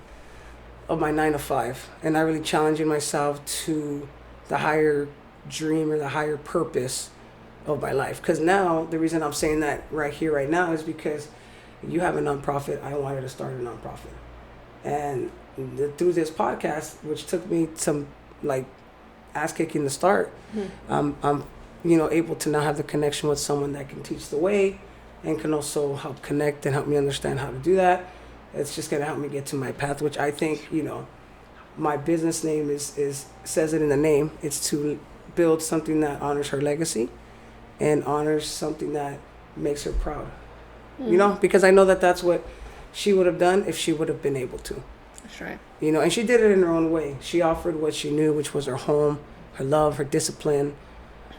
Speaker 1: of my 9 to 5, and not really challenging myself to the higher dream or the higher purpose of my life. Because now, the reason I'm saying that right here, right now, is because you have a nonprofit. I wanted to start a nonprofit. And through this podcast, which took me some ass kicking to start, I'm able to now have the connection with someone that can teach the way and can also help connect and help me understand how to do that. It's just going to help me get to my path, which I think, my business name is says it in the name. It's to build something that honors her legacy and honors something that makes her proud. Because I know that that's what she would have done if she would have been able to.
Speaker 2: That's right.
Speaker 1: And she did it in her own way. She offered what she knew, which was her home, her love, her discipline,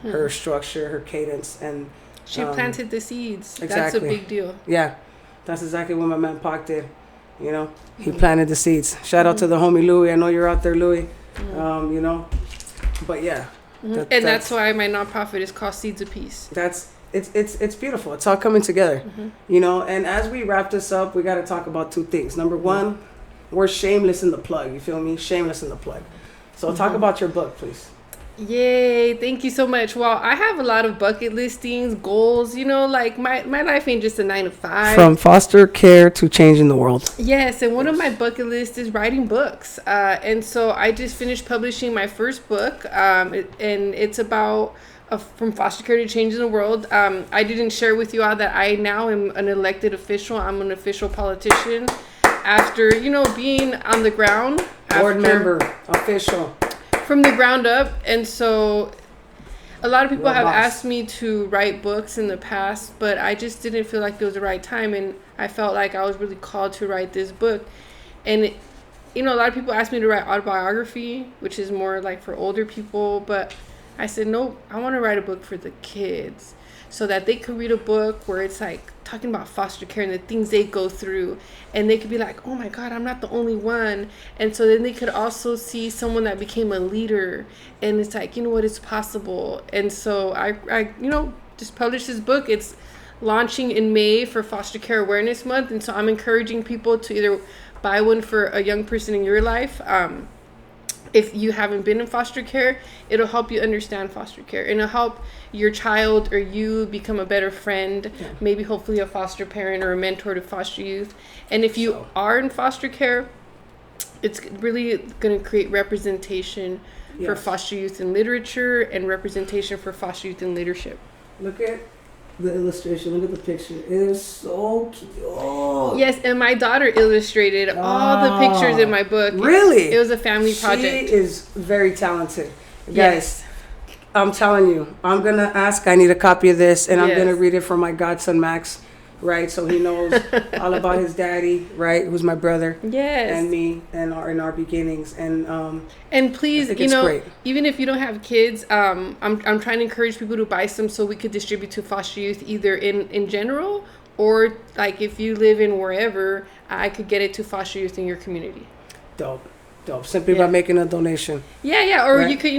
Speaker 1: her structure, her cadence, and
Speaker 2: she planted the seeds.
Speaker 1: Exactly.
Speaker 2: That's a big deal.
Speaker 1: Yeah, that's exactly what my man Pac did. He planted the seeds. Shout out to the homie Louie. I know you're out there, Louie. But yeah.
Speaker 2: That's why my nonprofit is called Seeds of Peace.
Speaker 1: It's beautiful. It's all coming together. And as we wrap this up, we got to talk about two things. Number one, we're shameless in the plug. You feel me? Shameless in the plug. So talk about your book, please.
Speaker 2: Yay, thank you so much. Well, I have a lot of bucket listings, goals, my life ain't just a 9 to 5.
Speaker 1: From foster care to changing the world.
Speaker 2: Yes, and one of my bucket lists is writing books. And so I just finished publishing my first book, and it's about from foster care to changing the world. I didn't share with you all that I now am an elected official. I'm an official politician after, being on the ground.
Speaker 1: Board member, official.
Speaker 2: From the ground up. And so a lot of people have asked me to write books in the past, but I just didn't feel like it was the right time, and I felt like I was really called to write this book. And a lot of people ask me to write autobiography, which is more like for older people, but I said no, I want to write a book for the kids. so that they could read a book where it's like talking about foster care and the things they go through, and they could be like, oh my God, I'm not the only one. And so then they could also see someone that became a leader, and it's like, you know what, it's possible. And so I just published this book. It's launching in May for Foster Care Awareness Month, and so I'm encouraging people to either buy one for a young person in your life. If you haven't been in foster care, it'll help you understand foster care, and it'll help your child or you become a better friend, maybe hopefully a foster parent or a mentor to foster youth. And if you are in foster care, it's really going to create representation for foster youth in literature and representation for foster youth in leadership.
Speaker 1: Look at the illustration. Look at the picture. It is so cute.
Speaker 2: Yes, and my daughter illustrated all the pictures in my book.
Speaker 1: Really?
Speaker 2: It was a family project.
Speaker 1: She is very talented.
Speaker 2: Yes.
Speaker 1: Guys, I'm telling you, I'm going to ask. I need a copy of this, and I'm going to read it for my godson, Max, right? So he knows all about his daddy, right? Who's my brother.
Speaker 2: Yes.
Speaker 1: And me, and in our beginnings.
Speaker 2: And please,
Speaker 1: great.
Speaker 2: Even if you don't have kids, I'm trying to encourage people to buy some so we could distribute to foster youth either in general, or like if you live in wherever, I could get it to foster youth in your community.
Speaker 1: Dope. Simply by making a donation.
Speaker 2: Yeah. Or you could,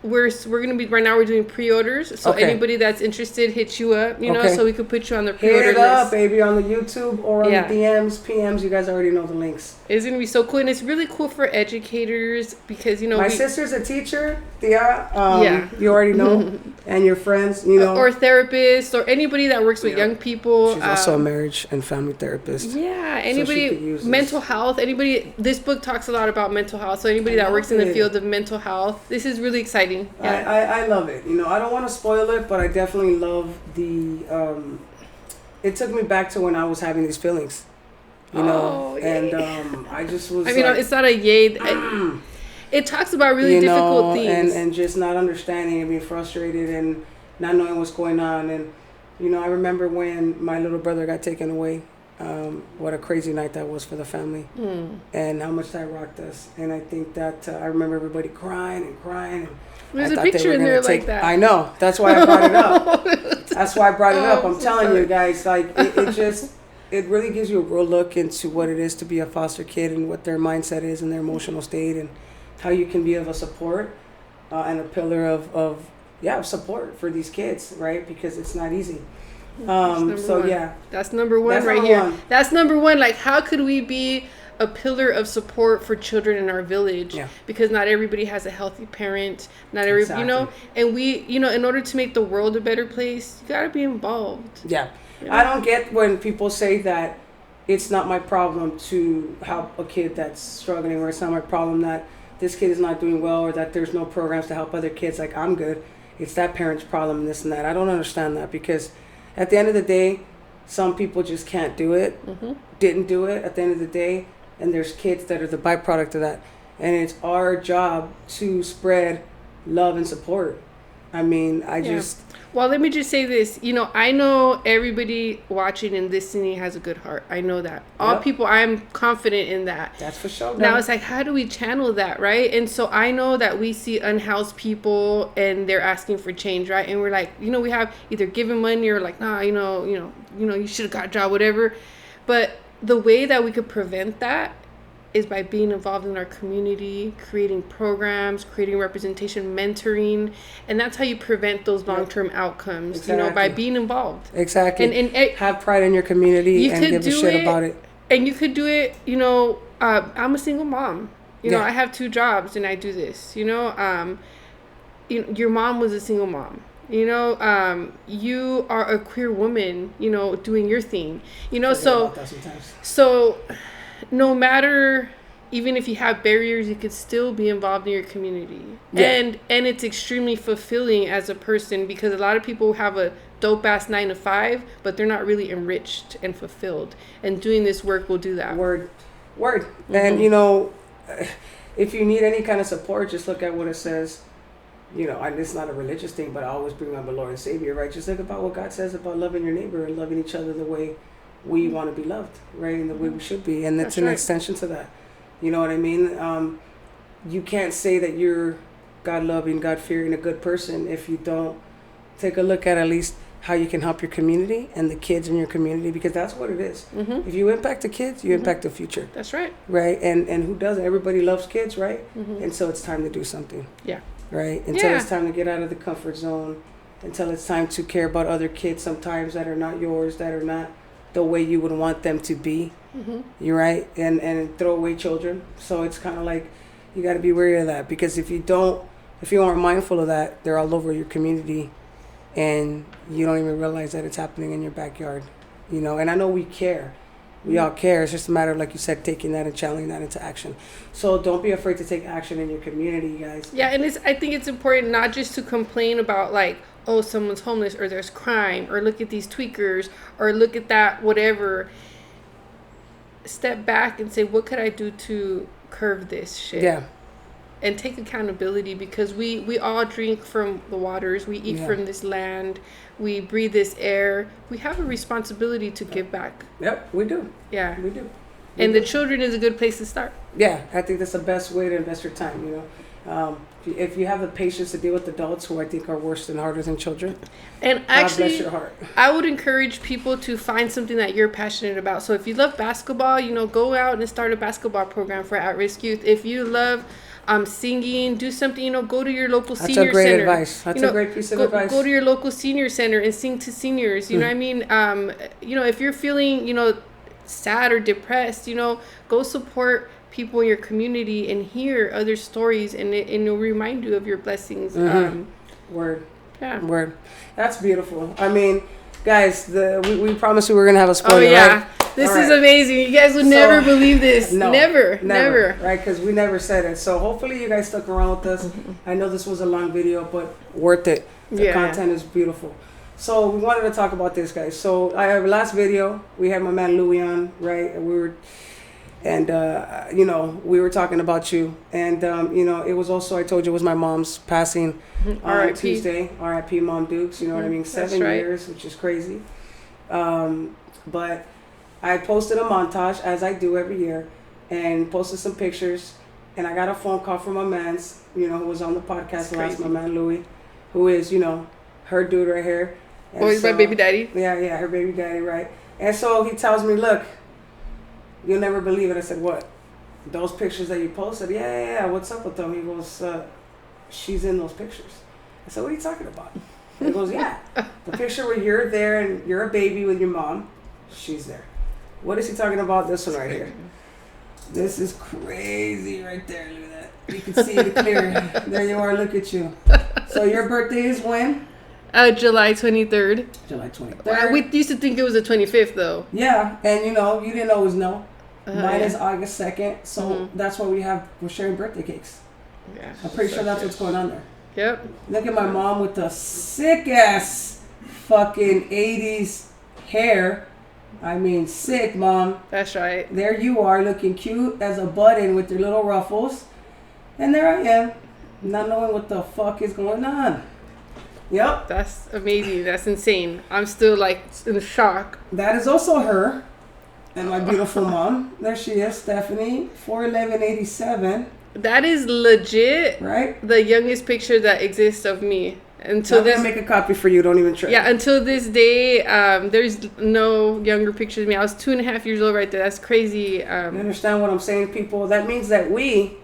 Speaker 2: we're gonna be right now. We're doing pre-orders, so anybody that's interested, hit you up, so we could put you on the pre-order
Speaker 1: list. Hit it up, baby, on the YouTube or on the DMs, PMs. You guys already know the links.
Speaker 2: It's gonna be so cool, and it's really cool for educators because
Speaker 1: my sister's a teacher. Tia, you already know, and your friends,
Speaker 2: or therapists, or anybody that works with young people.
Speaker 1: She's also a marriage and family therapist.
Speaker 2: Yeah, anybody mental health. Anybody. This book talks a lot about mental health, so anybody that works in the field of mental health, this is really exciting. Yeah.
Speaker 1: I love it. I don't want to spoil it, but I definitely love the. It took me back to when I was having these feelings, and I just was.
Speaker 2: It's not a yay. It talks about really difficult things,
Speaker 1: and just not understanding and being frustrated and not knowing what's going on. And I remember when my little brother got taken away. What a crazy night that was for the family, and how much that rocked us. And I think that I remember everybody crying and.
Speaker 2: There's a picture in there like that.
Speaker 1: I know. That's why I brought it up. I'm telling you guys, like it really gives you a real look into what it is to be a foster kid and what their mindset is and their emotional state and how you can be of a support and a pillar of support for these kids, right? Because it's not easy.
Speaker 2: That's number one right here. That's number one. Like, how could we be a pillar of support for children in our village? Because not everybody has a healthy parent. Not everybody, and we, in order to make the world a better place, you got to be involved.
Speaker 1: I don't get when people say that it's not my problem to help a kid that's struggling, or it's not my problem that this kid is not doing well, or that there's no programs to help other kids. Like, I'm good. It's that parent's problem, and this and that. I don't understand that, because at the end of the day, some people just can't do it, didn't do it at the end of the day, and there's kids that are the byproduct of that. And it's our job to spread love and support. I mean,
Speaker 2: Well, let me just say this. I know everybody watching and listening has a good heart. I know that. All people, I'm confident in that.
Speaker 1: That's for sure.
Speaker 2: Now, it's like, how do we channel that, right? And so I know that we see unhoused people and they're asking for change, right? And we're like, we have either given money or like, nah, you should have got a job, whatever. But the way that we could prevent that is by being involved in our community, creating programs, creating representation, mentoring, and that's how you prevent those long-term outcomes. By being involved.
Speaker 1: Exactly. And have pride in your community and give a shit about it.
Speaker 2: And you could do it. I'm a single mom. I have 2 jobs and I do this. Your mom was a single mom. You are a queer woman, doing your thing, so no matter, even if you have barriers, you could still be involved in your community. And it's extremely fulfilling as a person, because a lot of people have a dope ass 9 to 5, but they're not really enriched and fulfilled, and doing this work will do that.
Speaker 1: Word. And if you need any kind of support, just look at what it says. And it's not a religious thing, but I always bring up my Lord and Savior, right? Just think about what God says about loving your neighbor and loving each other the way we want to be loved, right? And the way we should be. And it's an extension to that. You know what I mean? You can't say that you're God-loving, God-fearing, a good person if you don't take a look at least how you can help your community and the kids in your community, because that's what it is. If you impact the kids, you impact the future.
Speaker 2: That's right.
Speaker 1: Right? And who doesn't? Everybody loves kids, right? And so it's time to do something.
Speaker 2: Yeah.
Speaker 1: Right? Until it's time to get out of the comfort zone, until it's time to care about other kids sometimes that are not yours, that are not the way you would want them to be. You're right? And throw away children. So it's kind of like you got to be wary of that, because if you aren't mindful of that, they're all over your community. And you don't even realize that it's happening in your backyard, you know. And I know we care. We all care. It's just a matter of, like you said, taking that and channeling that into action. So don't be afraid to take action in your community, you guys.
Speaker 2: Yeah, and I think it's important not just to complain about, like, oh, someone's homeless, or there's crime, or look at these tweakers, or look at that, whatever. Step back and say, what could I do to curb this shit?
Speaker 1: Yeah.
Speaker 2: And take accountability, because we all drink from the waters. We eat from this land. We breathe this air. We have a responsibility to give back.
Speaker 1: Yep, we do.
Speaker 2: Yeah.
Speaker 1: We do.
Speaker 2: The children is a good place to start.
Speaker 1: Yeah, I think that's the best way to invest your time, you know. If you have the patience to deal with adults who I think are worse and harder than children,
Speaker 2: and
Speaker 1: God
Speaker 2: actually,
Speaker 1: bless your heart.
Speaker 2: I would encourage people to find something that you're passionate about. So if you love basketball, you know, go out and start a basketball program for at-risk youth. If you love singing, do something, you know, go to your local senior center.
Speaker 1: That's a great advice. That's a great piece of advice.
Speaker 2: Go to your local senior center and sing to seniors. You know what I mean? You know, if you're feeling, you know, sad or depressed, you know, go support people in your community and hear other stories, and it'll remind you of your blessings.
Speaker 1: Word.
Speaker 2: Yeah.
Speaker 1: Word. That's beautiful. I mean, guys, we promised we were going to have a spoiler, right?
Speaker 2: This is amazing. You guys would never believe this.
Speaker 1: No,
Speaker 2: never.
Speaker 1: Right? Because we never said it. So hopefully you guys stuck around with us. I know this was a long video, but worth it. The content is beautiful. So we wanted to talk about this, guys. So our last video, we had my man Louis on, right? And you know, we were talking about you. And, you know, it was also, I told you, it was my mom's passing on Tuesday. R.I.P. Mom Dukes, you know what I mean? 7 years, which is crazy. But I posted a montage, as I do every year, and posted some pictures. And I got a phone call from my man's, you know, who was on the podcast last, my man Louis, who is, you know, her dude right here. And
Speaker 2: he's my baby daddy?
Speaker 1: Yeah, her baby daddy, right. And so he tells me, look, you'll never believe it. I said, what? Those pictures that you posted? Yeah. What's up with them? He goes, she's in those pictures. I said, what are you talking about? He goes, yeah. The picture where you're there and you're a baby with your mom, she's there. What is he talking about? This one right here. This is crazy right there. Look at that. You can see it clear. There you are. Look at you. So your birthday is when?
Speaker 2: July 23rd.
Speaker 1: July 23rd.
Speaker 2: We used to think it was the 25th, though.
Speaker 1: Yeah, and you know, you didn't always know. Mine is August 2nd, so that's why we're sharing birthday cakes. Yeah. I'm pretty sure that's what's going on there.
Speaker 2: Yep.
Speaker 1: Look at my mom with the sick ass fucking 80s hair. I mean, sick, Mom.
Speaker 2: That's right.
Speaker 1: There you are, looking cute as a button with your little ruffles. And there I am, not knowing what the fuck is going on. Yep.
Speaker 2: That's amazing. That's insane. I'm still, like, in shock.
Speaker 1: That is also her and my beautiful mom. There she is, Stephanie, 4/11/87.
Speaker 2: That is legit.
Speaker 1: Right?
Speaker 2: The youngest picture that exists of me. Until
Speaker 1: I'm gonna make a copy for you. Don't even try.
Speaker 2: Yeah, until this day, there's no younger pictures of me. I was 2.5 years old right there. That's crazy.
Speaker 1: You understand what I'm saying, people? That means that we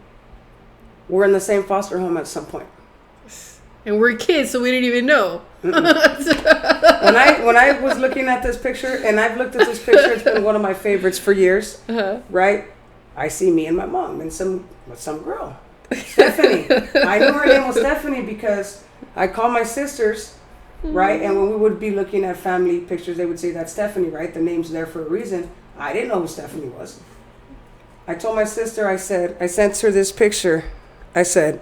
Speaker 1: were in the same foster home at some point.
Speaker 2: And we're kids, so we didn't even know.
Speaker 1: When I was looking at this picture, and I've looked at this picture, it's been one of my favorites for years. Right? I see me and my mom and some girl, Stephanie. I knew her name was Stephanie because I call my sisters, right? And when we would be looking at family pictures, they would say that's Stephanie, right? The name's there for a reason. I didn't know who Stephanie was. I told my sister, I sent her this picture. I said,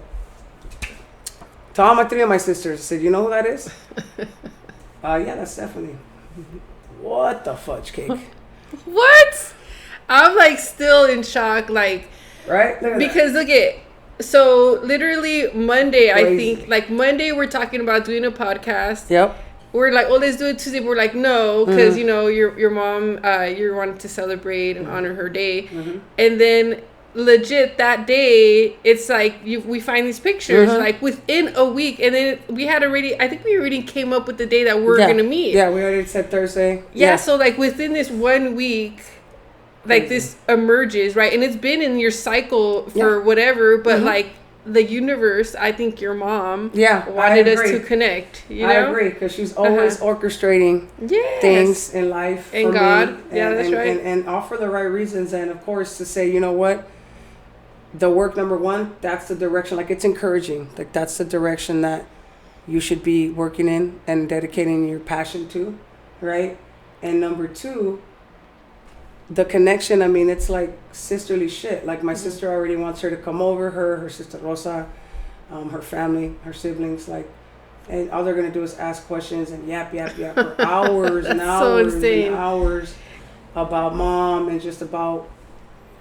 Speaker 1: to all my three of my sisters, I said, you know who that is? Yeah, that's Stephanie. What the fudge cake?
Speaker 2: What? I'm like still in shock, like,
Speaker 1: right?
Speaker 2: Look at, so literally Monday, crazy. I think, like Monday we're talking about doing a podcast.
Speaker 1: Yep.
Speaker 2: We're like, oh, let's do it Tuesday. We're like, no, because you know your mom, you wanted to celebrate and honor her day, and then legit that day, it's like we find these pictures like within a week, and then we had already. I think we already came up with the day that we're gonna meet.
Speaker 1: Yeah, we already said Thursday.
Speaker 2: Yeah, so like within this 1 week, like this emerges, right? And it's been in your cycle for whatever, but like the universe, I think your mom wanted us to connect. You know?
Speaker 1: I agree, because she's always orchestrating things in life.
Speaker 2: And
Speaker 1: for
Speaker 2: God.
Speaker 1: me,
Speaker 2: That's right.
Speaker 1: And all for the right reasons. And of course, to say, you know what? The work, number one, that's the direction. Like, it's encouraging. Like, that's the direction that you should be working in and dedicating your passion to, right? And number two, the connection, I mean, it's like sisterly shit. Like, my sister already wants her to come over, her sister Rosa, her family, her siblings, like, and all they're going to do is ask questions and yap for hours and hours and hours about mom and just about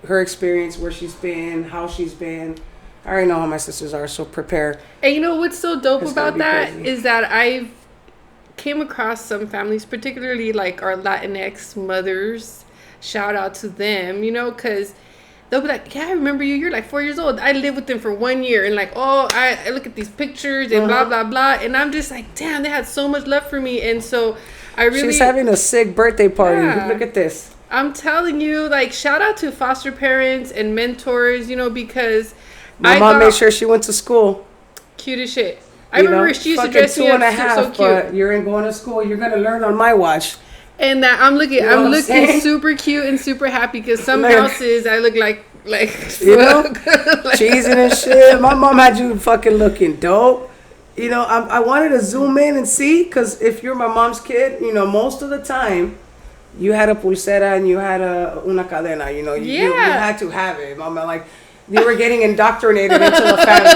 Speaker 1: her experience, where she's been, how she's been. I already know how my sisters are, so prepare.
Speaker 2: And you know what's so dope about that is that I've came across some families, particularly like our Latinx mothers. Shout out to them, you know, because they'll be like, yeah, I remember you. You're like 4 years old. I lived with them for 1 year. And like, oh, I look at these pictures and blah, blah, blah. And I'm just like, damn, they had so much love for me. And so I really...
Speaker 1: She's having a sick birthday party. Yeah. Look at this.
Speaker 2: I'm telling you, like, shout out to foster parents and mentors, you know, because
Speaker 1: my mom made sure she went to school.
Speaker 2: Cute as shit. I remember she used to dress me up so cute.
Speaker 1: But you ain't going to school. You're going to learn on my watch.
Speaker 2: And that I'm looking super cute and super happy, because some houses I look like
Speaker 1: you know, cheesing and shit. My mom had you fucking looking dope. You know, I wanted to zoom in and see, because if you're my mom's kid, you know, most of the time you had a pulsera and you had una cadena. You know, you had to have it. Mama, like, you were getting indoctrinated into the family.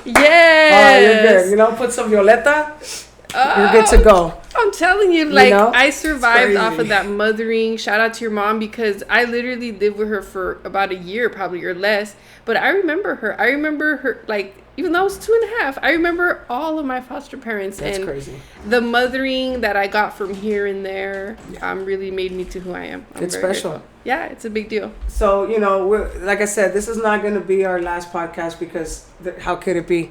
Speaker 2: Yes.
Speaker 1: Oh, you're good. You know, put some Violeta. You're good to go.
Speaker 2: I'm telling you, like, you know? I survived off of that mothering. Shout out to your mom, because I literally lived with her for about a year, probably, or less. But I remember her. I remember her, like, even though I was 2.5, I remember all of my foster parents.
Speaker 1: That's crazy.
Speaker 2: The mothering that I got from here and there really made me to who I am.
Speaker 1: It's special.
Speaker 2: Grateful. Yeah, it's a big deal.
Speaker 1: So, you know, like I said, this is not going to be our last podcast, because how could it be?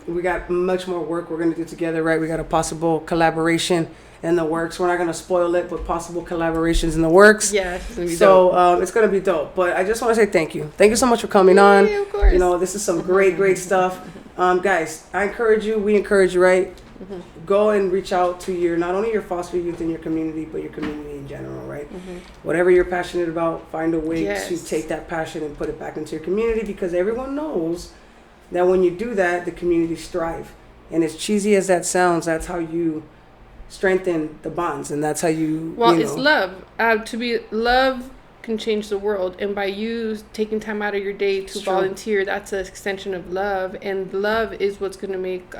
Speaker 1: We got much more work we're going to do together, right? We got a possible collaboration in the works. We're not going to spoil it, but possible collaborations in the works.
Speaker 2: Yeah, it's going to be
Speaker 1: dope. It's going to be dope. But I just want to say thank you. Thank you so much for coming on.
Speaker 2: Of course.
Speaker 1: You know, this is some great stuff. Guys, I encourage you. We encourage you, right? Go and reach out to not only your foster youth in your community, but your community in general, right? Whatever you're passionate about, find a way to take that passion and put it back into your community, because everyone knows that when you do that, the communities thrive. And as cheesy as that sounds, that's how you strengthen the bonds, and that's how you...
Speaker 2: it's love. Love can change the world, and by you taking time out of your day to volunteer, that's an extension of love. And love is what's going to make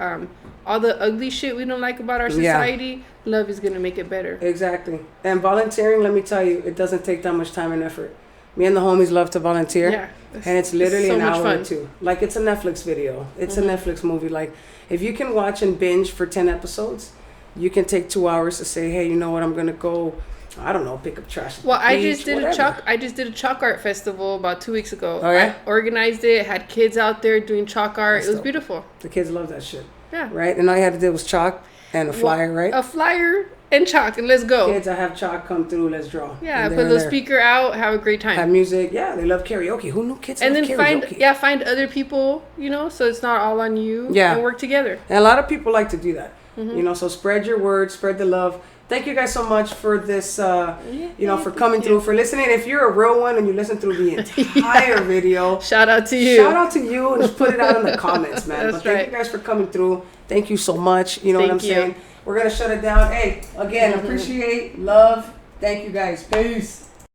Speaker 2: all the ugly shit we don't like about our society, love is going to make it better.
Speaker 1: Exactly. And volunteering, let me tell you, it doesn't take that much time and effort. Me and the homies love to volunteer. Yeah. And it's literally an hour or two. Like, it's a Netflix video. It's a Netflix movie. Like, if you can watch and binge for 10 episodes, you can take 2 hours to say, hey, you know what, I'm going to go, I don't know, pick up trash.
Speaker 2: Well, I just did a chalk art festival about 2 weeks ago.
Speaker 1: Oh, yeah?
Speaker 2: I organized it, had kids out there doing chalk art. It was beautiful.
Speaker 1: The kids love that shit.
Speaker 2: Yeah.
Speaker 1: Right? And all you had to do was chalk and a flyer, right?
Speaker 2: A flyer and chalk, and let's go.
Speaker 1: Kids, I have chalk, come through, let's draw.
Speaker 2: Yeah, put a little speaker out, have a great time.
Speaker 1: Have music. Yeah, they love karaoke. Who knew kids love karaoke?
Speaker 2: And then find other people, you know, so it's not all on you.
Speaker 1: Yeah.
Speaker 2: And work together.
Speaker 1: And a lot of people like to do that. You know, so spread your word, spread the love. Thank you guys so much for this, for coming through, for listening. If you're a real one and you listen through the entire video,
Speaker 2: shout out to you.
Speaker 1: Shout out to you, and just put it out in the comments, man.
Speaker 2: That's
Speaker 1: thank you guys for coming through. Thank you so much. You know what I'm saying? We're going to shut it down. Hey, again, appreciate, love. Thank you guys. Peace.